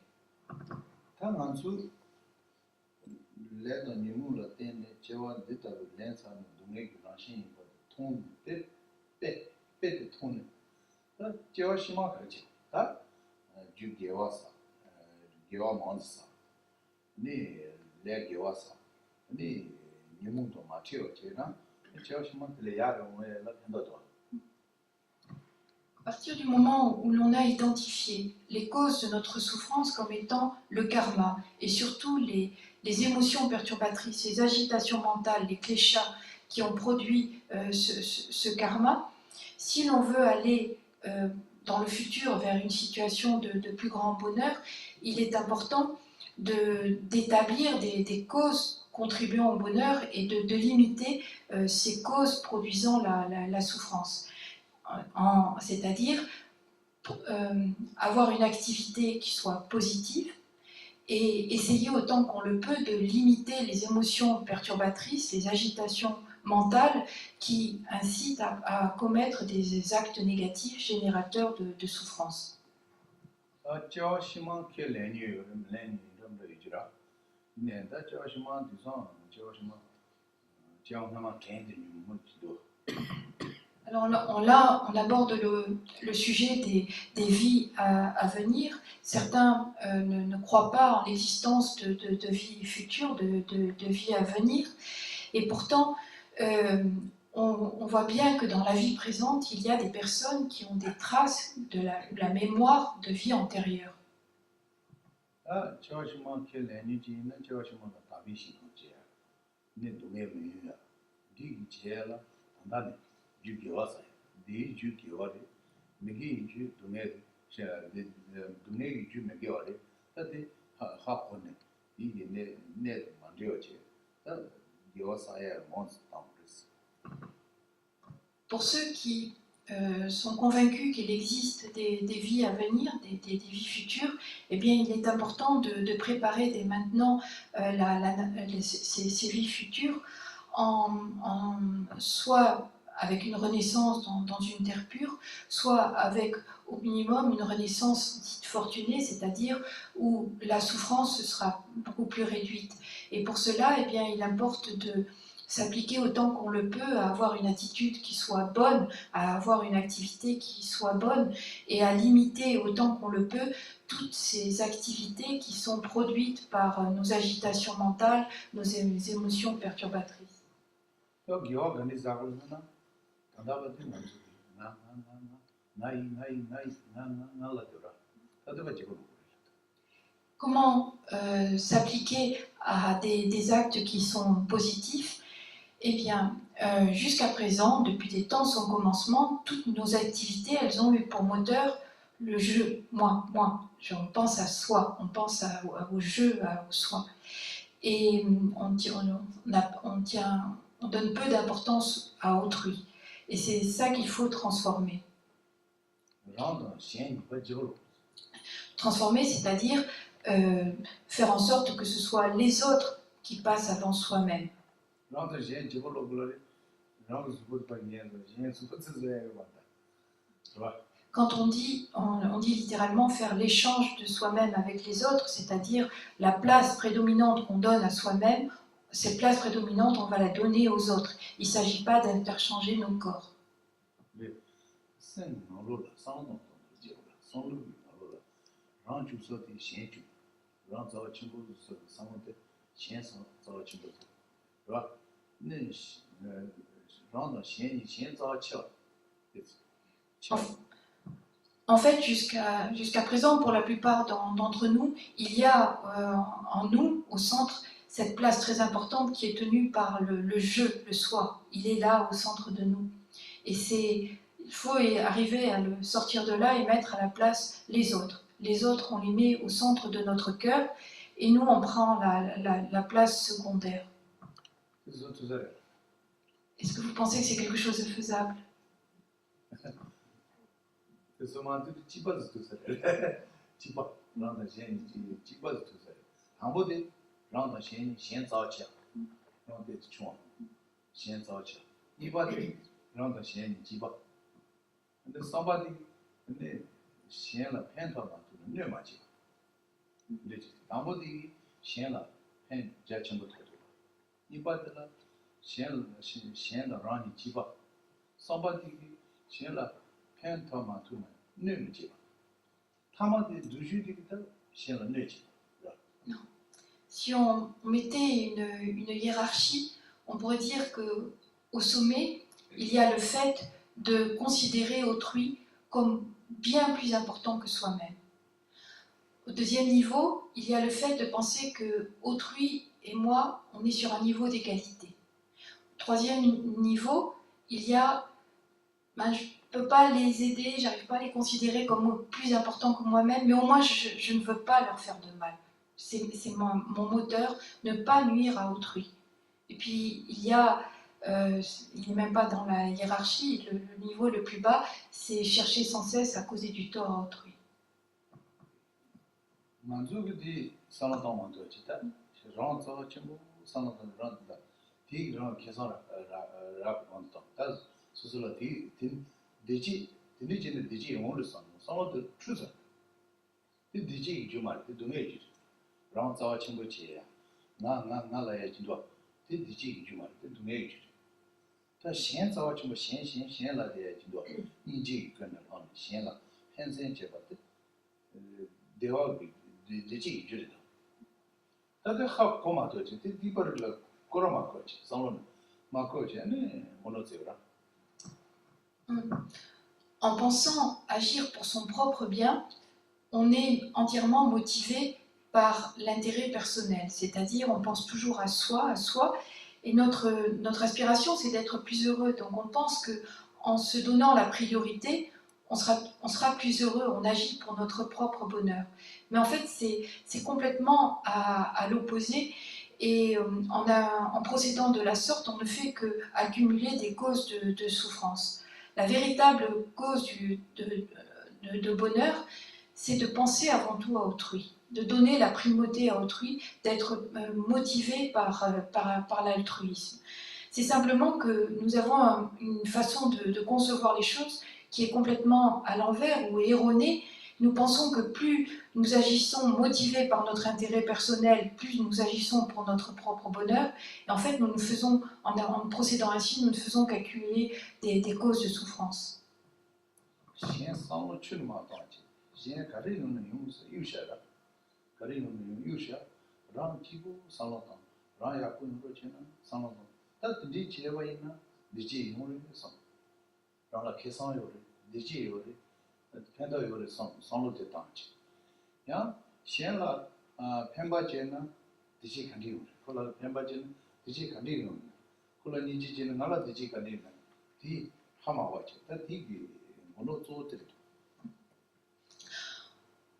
À partir du moment où l'on a identifié les causes de notre souffrance comme étant le karma et surtout les émotions perturbatrices, les agitations mentales, les kleshas qui ont produit ce karma, si l'on veut aller dans le futur vers une situation de plus grand bonheur, il est important d'établir des causes contribuant au bonheur et de limiter ces causes produisant la souffrance. C'est-à-dire avoir une activité qui soit positive et essayer autant qu'on le peut de limiter les émotions perturbatrices, les agitations mentales qui incitent à commettre des actes négatifs générateurs de souffrance. Alors on aborde le sujet des vies à venir. Certains ne croient pas en l'existence de vies futures, de vies à venir. Et pourtant, on voit bien que dans la vie présente, il y a des personnes qui ont des traces de la mémoire de vie antérieure. Pour ceux qui sont convaincus qu'il existe des vies à venir, des vies futures, eh bien, il est important de préparer dès maintenant ces vies futures soit avec une renaissance dans une terre pure, soit avec au minimum une renaissance dite fortunée, c'est-à-dire où la souffrance sera beaucoup plus réduite. Et pour cela, eh bien, il importe de s'appliquer autant qu'on le peut à avoir une attitude qui soit bonne, à avoir une activité qui soit bonne et à limiter autant qu'on le peut toutes ces activités qui sont produites par nos agitations mentales, nos émotions perturbatrices. Comment s'appliquer à des actes qui sont positifs? Eh bien, jusqu'à présent, depuis des temps sans commencement, toutes nos activités, elles ont eu pour moteur le jeu, moi. On pense à soi, on pense au jeu, au soi. Et on donne peu d'importance à autrui. Et c'est ça qu'il faut transformer. Transformer, c'est-à-dire faire en sorte que ce soit les autres qui passent avant soi-même. quand on dit littéralement faire l'échange de soi-même avec les autres, c'est-à-dire la place prédominante qu'on donne à soi-même, cette place prédominante, on va la donner aux autres. Il ne s'agit pas d'interchanger nos corps. En fait, jusqu'à présent, pour la plupart d'entre nous, il y a en nous, au centre, cette place très importante qui est tenue par le je, le soi. Il est là, au centre de nous. Et il faut arriver à le sortir de là et mettre à la place les autres. Les autres, on les met au centre de notre cœur, et nous, on prend la place secondaire. Est-ce que vous pensez que c'est quelque chose de faisable? Non. Si on mettait une hiérarchie, on pourrait dire qu'au sommet, il y a le fait de considérer autrui comme bien plus important que soi-même. Au deuxième niveau, il y a le fait de penser que autrui et moi, on est sur un niveau d'égalité. Au troisième niveau, il y a je ne peux pas les aider, j'arrive pas à les considérer comme plus importants que moi-même, mais au moins je ne veux pas leur faire de mal. C'est mon moteur, ne pas nuire à autrui. Et puis il n'est même pas dans la hiérarchie, le niveau le plus bas, c'est chercher sans cesse à causer du tort à autrui. En pensant agir pour son propre bien, on est entièrement motivé par l'intérêt personnel, c'est-à-dire on pense toujours à soi, et notre aspiration c'est d'être plus heureux. Donc on pense qu'en se donnant la priorité, on sera plus heureux, on agit pour notre propre bonheur. Mais en fait c'est complètement à l'opposé, et en procédant de la sorte, on ne fait qu'accumuler des causes de souffrance. La véritable cause de bonheur, c'est de penser avant tout à autrui, de donner la primauté à autrui, d'être motivé par l'altruisme. C'est simplement que nous avons une façon de concevoir les choses qui est complètement à l'envers ou erronée. Nous pensons que plus nous agissons motivés par notre intérêt personnel, plus nous agissons pour notre propre bonheur. Et en fait, en procédant ainsi, nous ne faisons qu'accumuler des causes de souffrance.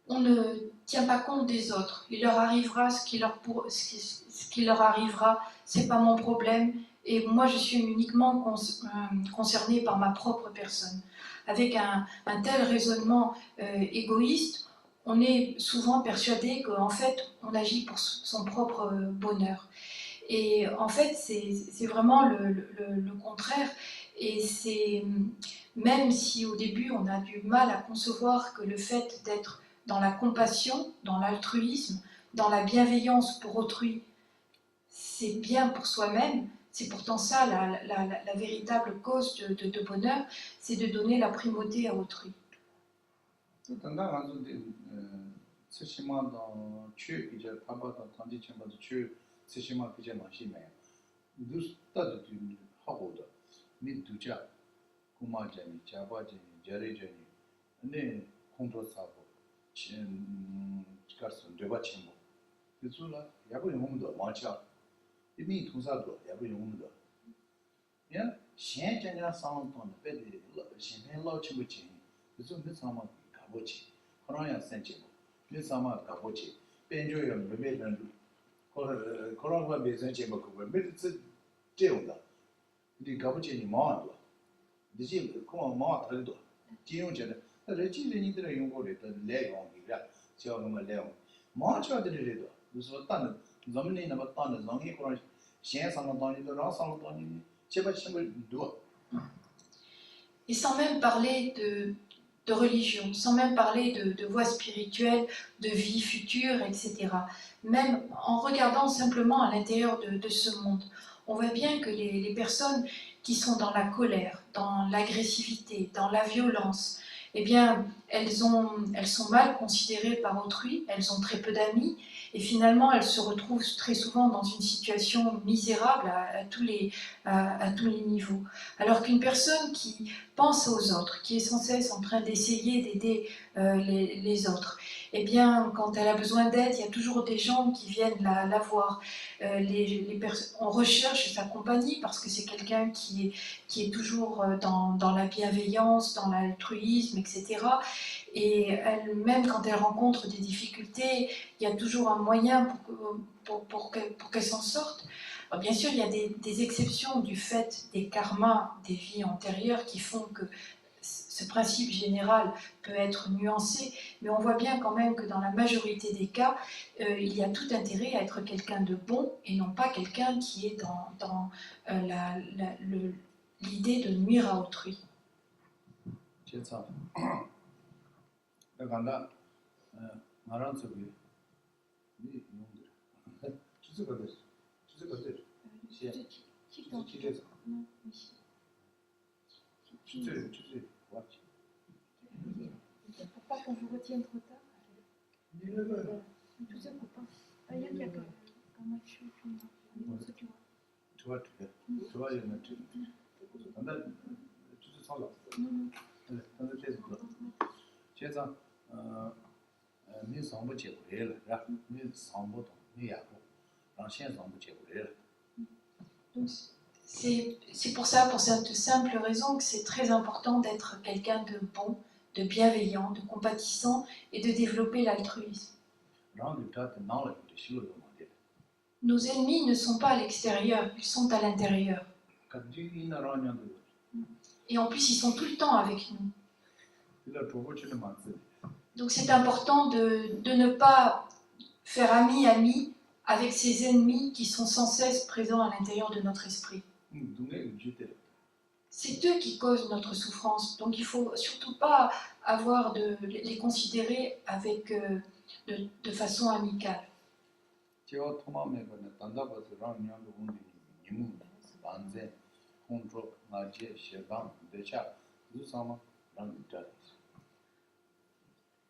On ne tient pas compte des autres. Il leur arrivera ce qui leur arrivera, c'est pas mon problème. Et moi, je suis uniquement concernée par ma propre personne. Avec un tel raisonnement égoïste, on est souvent persuadé qu'en fait, on agit pour son propre bonheur. Et en fait, c'est vraiment le contraire. Et même si au début on a du mal à concevoir que le fait d'être dans la compassion, dans l'altruisme, dans la bienveillance pour autrui, c'est bien pour soi-même. C'est pourtant ça la véritable cause de bonheur, c'est de donner la primauté à autrui. 이미 통사도 야부 용무도 야 신전자 상황도 배데 신행 로치부지 무슨 그 상황 가보지 그러냐 센지고 그 상황 가보지 변조요 매매는 그런 거 매선지 뭐 그거 매스 제온다 이 가보지 니 마도 이제 그거 마 다르도 지용전에 그 지진이들 용거를 더 내용이라 저거 내용 마쳐들이래도 무슨 딴 zamani na batana zangi koran chien sanatani de la sanatani cheba chembel do. Et sans même parler de religion, sans même parler de voie spirituelle, de vie future, etc. Même en regardant simplement à l'intérieur de ce monde, on voit bien que les personnes qui sont dans la colère, dans l'agressivité, dans la violence, eh bien, elles sont mal considérées par autrui, elles ont très peu d'amis, et finalement, elles se retrouvent très souvent dans une situation misérable à tous les niveaux. Alors qu'une personne qui pense aux autres, qui est sans cesse en train d'essayer d'aider les autres, eh bien, quand elle a besoin d'aide, il y a toujours des gens qui viennent la voir. On recherche sa compagnie parce que c'est quelqu'un qui est toujours dans la bienveillance, dans l'altruisme, etc. Et elle, même quand elle rencontre des difficultés, il y a toujours un moyen pour qu'elle s'en sorte. Alors bien sûr, il y a des exceptions du fait des karmas des vies antérieures qui font que ce principe général peut être nuancé, mais on voit bien quand même que dans la majorité des cas, il y a tout intérêt à être quelqu'un de bon et non pas quelqu'un qui est dans l'idée de nuire à autrui. Pour pas qu'on vous retienne trop tard. Tout ça pour pas. Il y a quand C'est pour ça, pour cette simple raison, que c'est très important d'être quelqu'un de bon, de bienveillant, de compatissant et de développer l'altruisme. Nos ennemis ne sont pas à l'extérieur, ils sont à l'intérieur. Et en plus, ils sont tout le temps avec nous. Donc c'est important de ne pas faire ami avec ces ennemis qui sont sans cesse présents à l'intérieur de notre esprit. C'est eux qui causent notre souffrance, donc il ne faut surtout pas avoir les considérer avec, de façon amicale.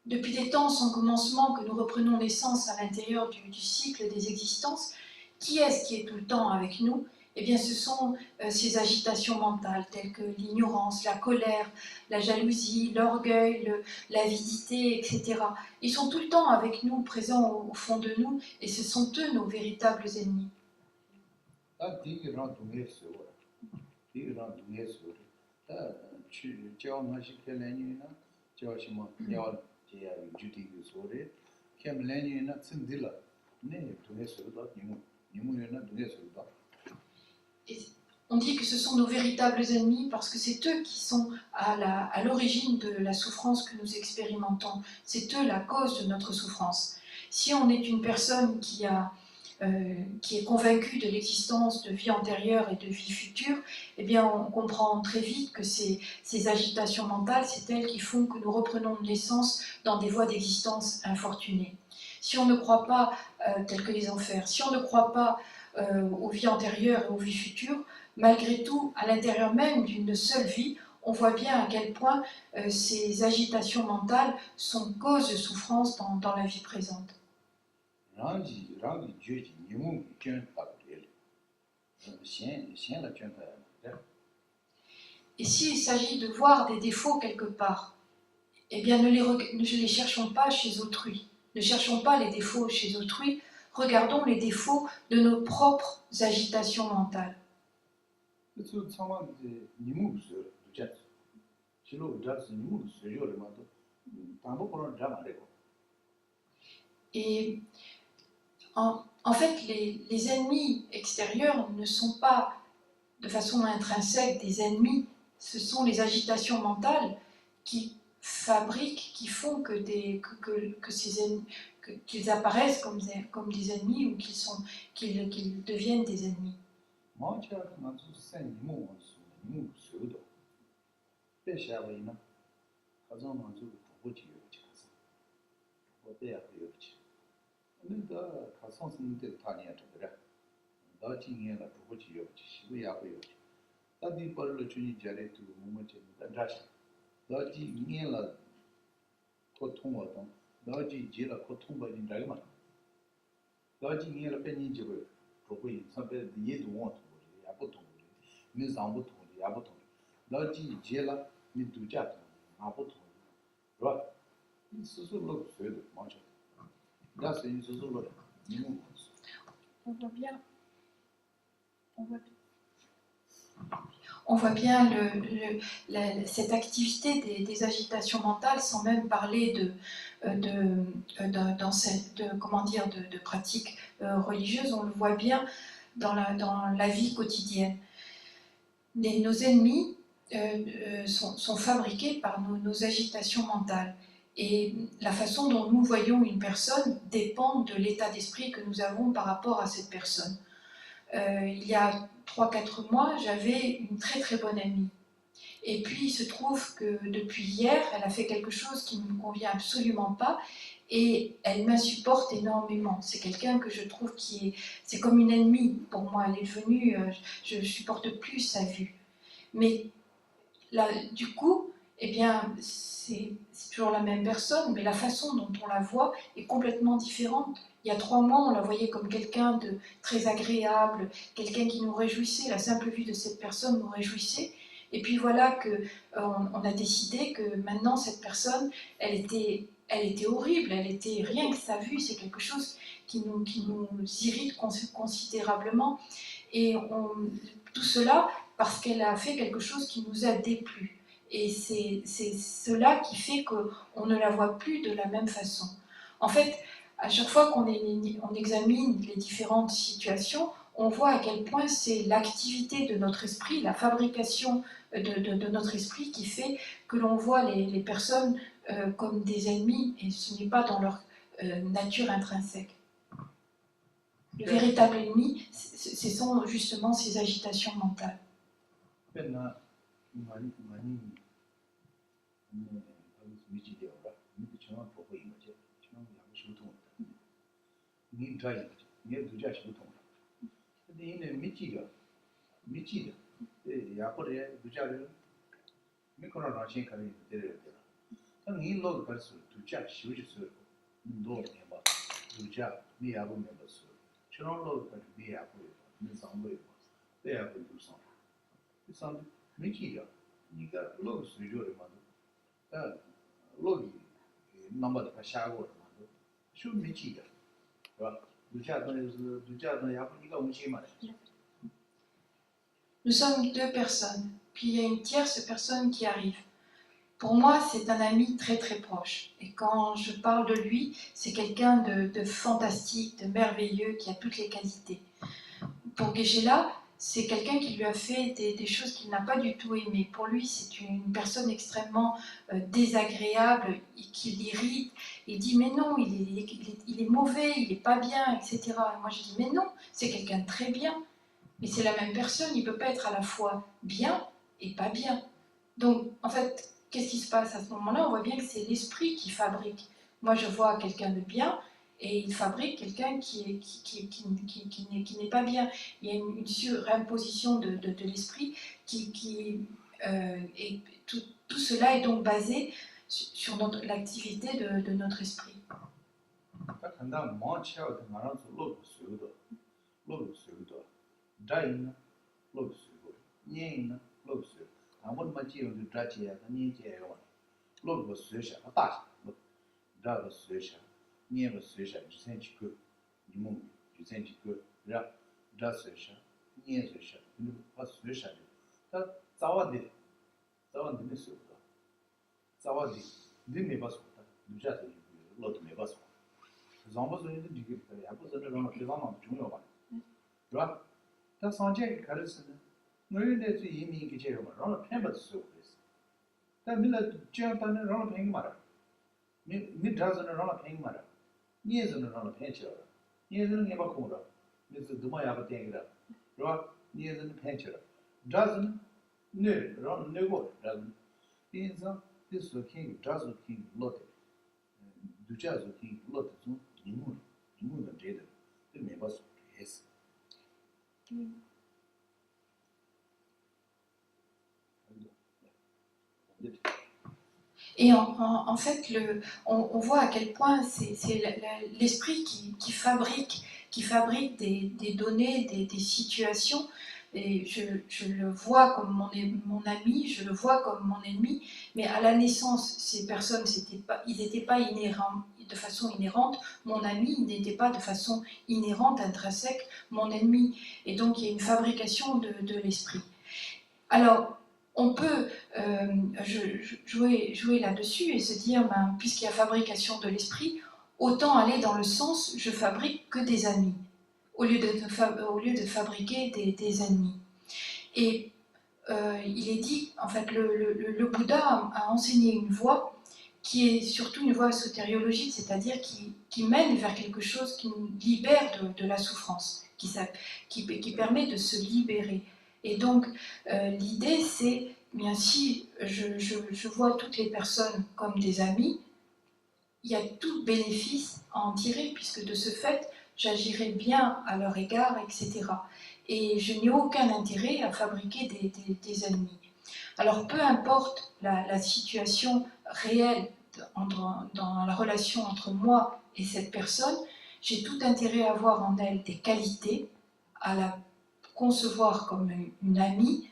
Depuis des temps sans commencement que nous reprenons naissance à l'intérieur du cycle des existences, qui est-ce qui est tout le temps avec nous ? Eh bien, ce sont ces agitations mentales telles que l'ignorance, la colère, la jalousie, l'orgueil, l'avidité, etc. Ils sont tout le temps avec nous, présents au fond de nous, et ce sont eux nos véritables ennemis. Et on dit que ce sont nos véritables ennemis parce que c'est eux qui sont à l'origine de la souffrance que nous expérimentons. C'est eux la cause de notre souffrance. Si on est une personne qui a qui est convaincu de l'existence de vie antérieure et de vie future, eh bien on comprend très vite que ces agitations mentales, c'est elles qui font que nous reprenons naissance dans des voies d'existence infortunées. Si on ne croit pas, telles que les enfers, si on ne croit pas aux vies antérieures et aux vies futures, malgré tout, à l'intérieur même d'une seule vie, on voit bien à quel point ces agitations mentales sont cause de souffrance dans la vie présente. Et s'il s'agit de voir des défauts quelque part, eh bien ne les cherchons pas chez autrui. Ne cherchons pas les défauts chez autrui, regardons les défauts de nos propres agitations mentales. Et en fait, les ennemis extérieurs ne sont pas de façon intrinsèque des ennemis, ce sont les agitations mentales qui fabriquent, qui font que ces ennemis, qu'ils apparaissent comme des ennemis ou qu'ils deviennent des ennemis. On voit bien cette activité des agitations mentales, sans même parler de pratiques religieuses, on le voit bien dans la vie quotidienne. Nos ennemis sont fabriqués par nos agitations mentales. Et la façon dont nous voyons une personne dépend de l'état d'esprit que nous avons par rapport à cette personne. Il y a 3-4 mois, j'avais une très très bonne amie. Et puis il se trouve que depuis hier, elle a fait quelque chose qui ne me convient absolument pas et elle m'insupporte énormément. C'est quelqu'un que je trouve c'est comme une ennemie pour moi. Elle est devenue, je ne supporte plus sa vue. Mais là, du coup, eh bien, c'est toujours la même personne, mais la façon dont on la voit est complètement différente. Il y a 3 mois, on la voyait comme quelqu'un de très agréable, quelqu'un qui nous réjouissait. La simple vue de cette personne nous réjouissait. Et puis voilà qu'on a décidé que maintenant, cette personne, elle était horrible. Elle était, rien que sa vue, c'est quelque chose qui nous irrite considérablement. Et tout cela parce qu'elle a fait quelque chose qui nous a déplu. Et c'est cela qui fait qu'on ne la voit plus de la même façon. En fait, à chaque fois qu'on examine les différentes situations, on voit à quel point c'est l'activité de notre esprit, la fabrication de notre esprit qui fait que l'on voit les personnes comme des ennemis, et ce n'est pas dans leur nature intrinsèque. Le véritable ennemi, ce sont justement ces agitations mentales. Nous sommes 2 personnes, puis il y a une tierce personne qui arrive. Pour moi, c'est un ami très très proche. Et quand je parle de lui, c'est quelqu'un de fantastique, de merveilleux, qui a toutes les qualités. Pour Geshe-la, c'est quelqu'un qui lui a fait des choses qu'il n'a pas du tout aimées. Pour lui, c'est une personne extrêmement désagréable, qui l'irrite. Il dit mais non, il est mauvais, il n'est pas bien, etc. Et moi je dis mais non, c'est quelqu'un de très bien. Mais c'est la même personne, il ne peut pas être à la fois bien et pas bien. Donc en fait, qu'est-ce qui se passe à ce moment-là? On voit bien que c'est l'esprit qui fabrique. Moi je vois quelqu'un de bien, et il fabrique quelqu'un qui n'est pas bien. Il y a une surimposition de l'esprit et tout cela est donc basé sur l'activité de notre esprit.念个随啥之前几个，你们之前几个，让随啥，念随啥，你把随啥的，他早晚的没随的，早晚的你没把随的，你这是老的没把随，让不随的这个也不是那让非常重要吧，是吧？他上届开始呢，我有点最移民给这个嘛，让他偏不随的，但你那这样当然让他偏嘛了，你这是让他偏嘛了。你也是能让他骗起来了，你也是能把空了，你是怎么样把点给他，是吧？你也是能骗起来，这是那让那个这是，因此这是看这是看老的，都这是看老的种你们的这的，这没法说也是。Et en fait, on voit à quel point c'est l'esprit qui fabrique des données, des situations. Et je le vois comme mon ami, je le vois comme mon ennemi, mais à la naissance, ces personnes, ils n'étaient pas inhérents, de façon inhérente. Mon ami, il n'était pas de façon inhérente, intrinsèque, mon ennemi. Et donc, il y a une fabrication de l'esprit. Alors, on peut jouer là-dessus et se dire, puisqu'il y a fabrication de l'esprit, autant aller dans le sens, je fabrique que des amis, au lieu de fabriquer des ennemis. Et il est dit, en fait, le Bouddha a enseigné une voie qui est surtout une voie sotériologique, c'est-à-dire qui mène vers quelque chose qui nous libère de la souffrance, qui permet de se libérer. Et donc, l'idée, c'est, bien si je vois toutes les personnes comme des amis, il y a tout bénéfice à en tirer, puisque de ce fait, j'agirai bien à leur égard, etc. Et je n'ai aucun intérêt à fabriquer des ennemis. Alors, peu importe la situation réelle dans la relation entre moi et cette personne, j'ai tout intérêt à voir en elle des qualités, à la concevoir comme une amie,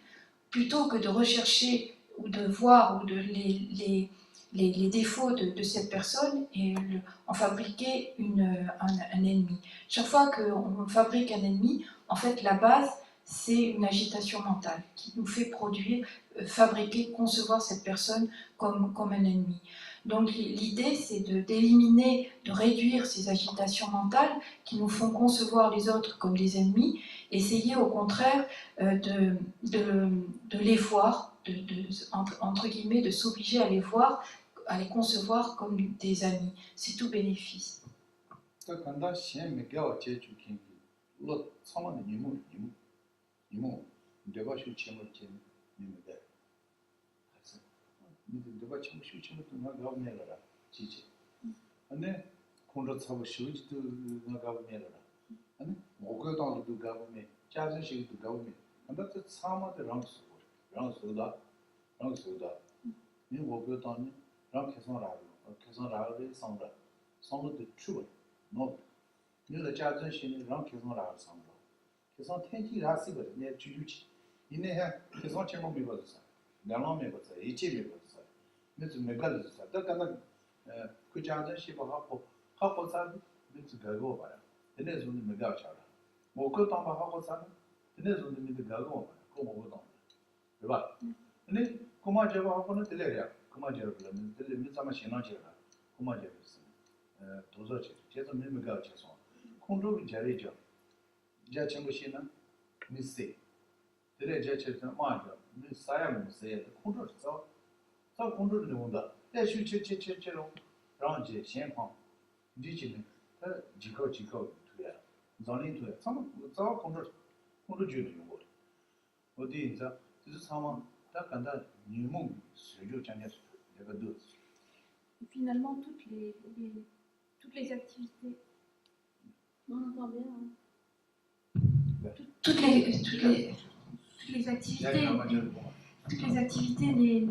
plutôt que de rechercher ou de voir ou les défauts de cette personne et en fabriquer un ennemi. Chaque fois qu'on fabrique un ennemi, en fait, la base, c'est une agitation mentale qui nous fait produire, fabriquer, concevoir cette personne comme un ennemi. Donc l'idée, c'est d'éliminer, de réduire ces agitations mentales qui nous font concevoir les autres comme des ennemis, essayer au contraire de les voir, entre guillemets, de s'obliger à les voir, à les concevoir comme des amis. C'est tout bénéfice. Today, Judge, Miss Siam said, the control so control the one that should chit round Shan Hong, teaching her Jico to ya, Zonin to it, some control Judy wood. What is that? This is someone that can that new moon, Suju Chinese, never do. Et finalement, toutes les activités. On entend bien. Hein. Toutes les activités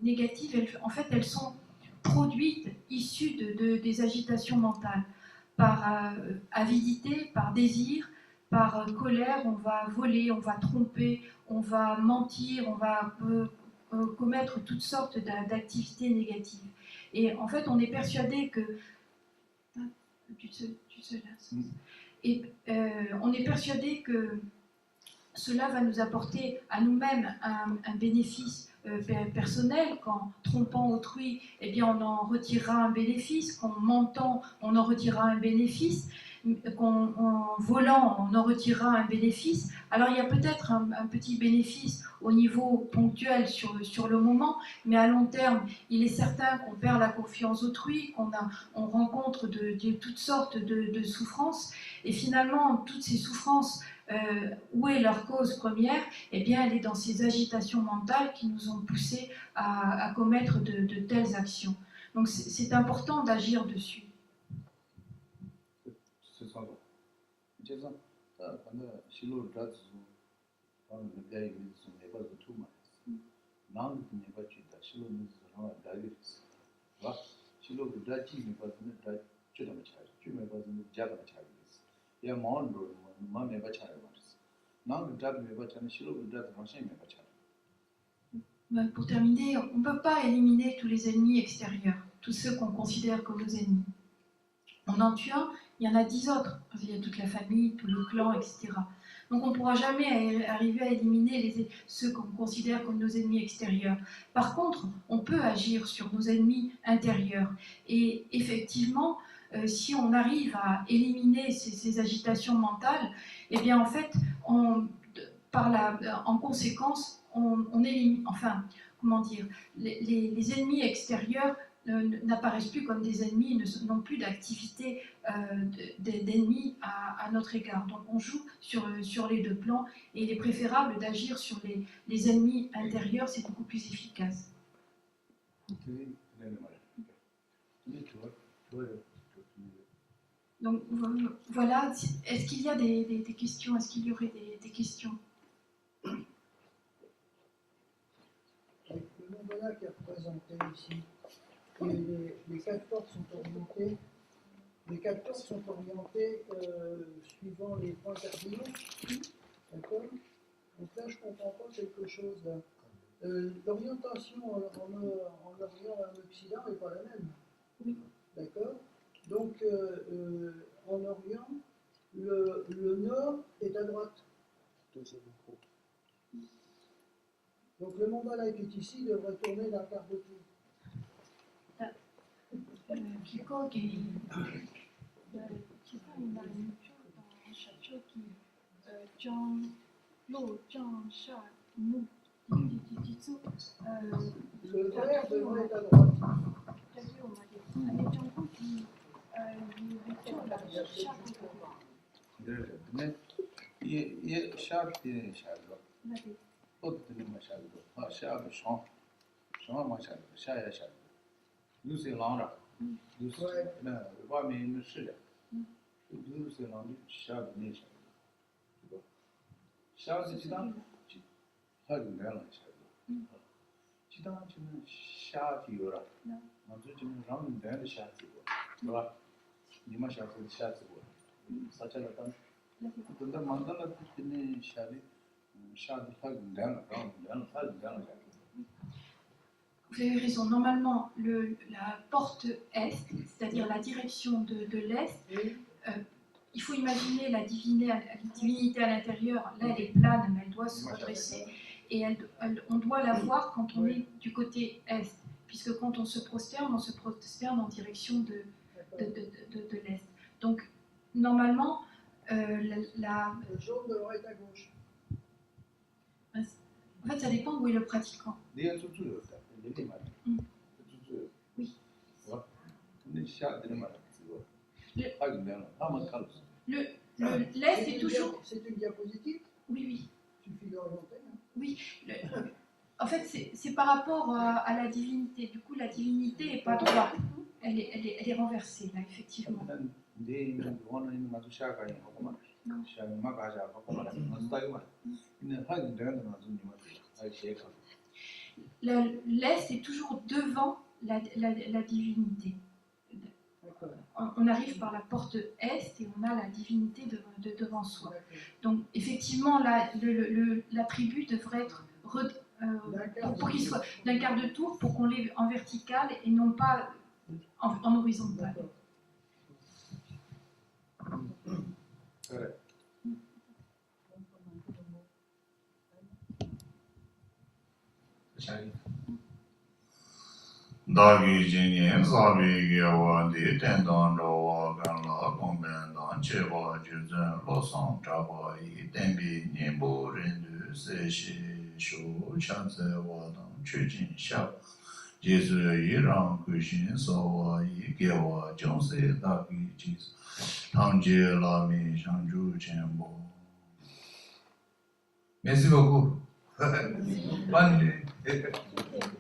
négatives, en fait, elles sont produites, issues des agitations mentales, par avidité, par désir, par colère. On va voler, on va tromper, on va mentir, on va commettre toutes sortes d'activités négatives. Et en fait, on est persuadé que... Tu te lasses. Et on est persuadé que cela va nous apporter à nous-mêmes un bénéfice personnel. Qu'en trompant autrui, eh bien, on en retirera un bénéfice. Qu'en mentant, on en retirera un bénéfice. Qu'en volant, on en retirera un bénéfice. Alors il y a peut-être un petit bénéfice au niveau ponctuel sur le moment, mais à long terme, il est certain qu'on perd la confiance autrui, on rencontre de toutes sortes de souffrances, et finalement, toutes ces souffrances, où est leur cause première? Eh bien, elle est dans ces agitations mentales qui nous ont poussés à commettre de telles actions. Donc c'est important d'agir dessus. C'est ça. C'est ça. Quand Shilo Drugs, on le gars qui sont n'est pas de tout mal. Non, il n'est pas tu as Shilo nous avons diabetes. Va, Shilo Drugs n'est pas de Drugs, tu n'as pas charge, tu n'as pas de Java charge. Il y a mon rôle, moi n'est pas charge. Non, le Drugs n'est pas charge, Shilo Drugs franchement n'est pas charge. Pour terminer, on ne peut pas éliminer tous les ennemis extérieurs, tous ceux qu'on considère comme nos ennemis. On en tue un, il y en a 10 autres. Il y a toute la famille, tout le clan, etc. Donc on ne pourra jamais arriver à éliminer ceux qu'on considère comme nos ennemis extérieurs. Par contre, on peut agir sur nos ennemis intérieurs. Et effectivement, si on arrive à éliminer ces agitations mentales, eh bien en fait, en conséquence, on élimine, enfin, comment dire, les ennemis extérieurs n'apparaissent plus comme des ennemis, n'ont plus d'activité d'ennemis à notre égard. Donc on joue sur les deux plans, et il est préférable d'agir sur les ennemis intérieurs, c'est beaucoup plus efficace. Donc voilà, est-ce qu'il y a des questions? Est-ce qu'il y aurait des questions? Le mandala qui est représenté ici, les 4 portes sont orientées. Les 4 portes sont orientées suivant les points cardinaux. D'accord? Donc là, je ne comprends pas quelque chose. L'orientation en Orient et en Occident n'est pas la même. Oui. D'accord? Donc, en Orient, le nord est à droite. Donc le mandala qui est ici devrait tourner d'un quart de tour. Le vert devrait être à droite. Vous avez raison. Normalement, la porte est, c'est-à-dire la direction de l'est, il faut imaginer la divinité à l'intérieur. Là, elle est plane, mais elle doit se redresser. Et on doit la voir quand on est du côté est. Puisque quand on se prosterne en direction de l'est. Donc, normalement, le jaune devrait être à gauche. En fait, ça dépend où est le pratiquant. 내가 투투였다. 얘기 말이야. 투투. Oui. 근데 시작 되는 말이야. 이거. Le- 하긴 내가 한번 칼었어. L'Est est toujours. C'est une diapositive, Oui, oui. suffit d'orienter. Hein. En fait, c'est par rapport à la divinité. Du coup, la divinité n'est pas droite. Elle est renversée, là, effectivement. 일단 내 있는 원하는 나도 시작하니 하고 말이야. 시작이 막 하자 하고 말이야. 나도 말이야. 근데 하긴 내가 나도 니 말이야. 아 시작. L'Est est toujours devant la divinité. D'accord. On arrive par la porte Est et on a la divinité devant soi. D'accord. Donc, effectivement, l'attribut devrait être pour qu'il soit d'un quart de tour, pour qu'on l'ait en vertical et non pas en horizontal. D'accord. 그래. 시작이. 다기 진이 사비게 와디 텐던 로와 간라 공벤단 제바 주전 로상 잡아 이 덴비 님보 렌드 세시 쇼 찬세 와당 최진 샤 제수 이랑 그신 소와 이게와 정세 다기 지스 당제 라미 상주 젠보 Merci beaucoup. Bonne nuit.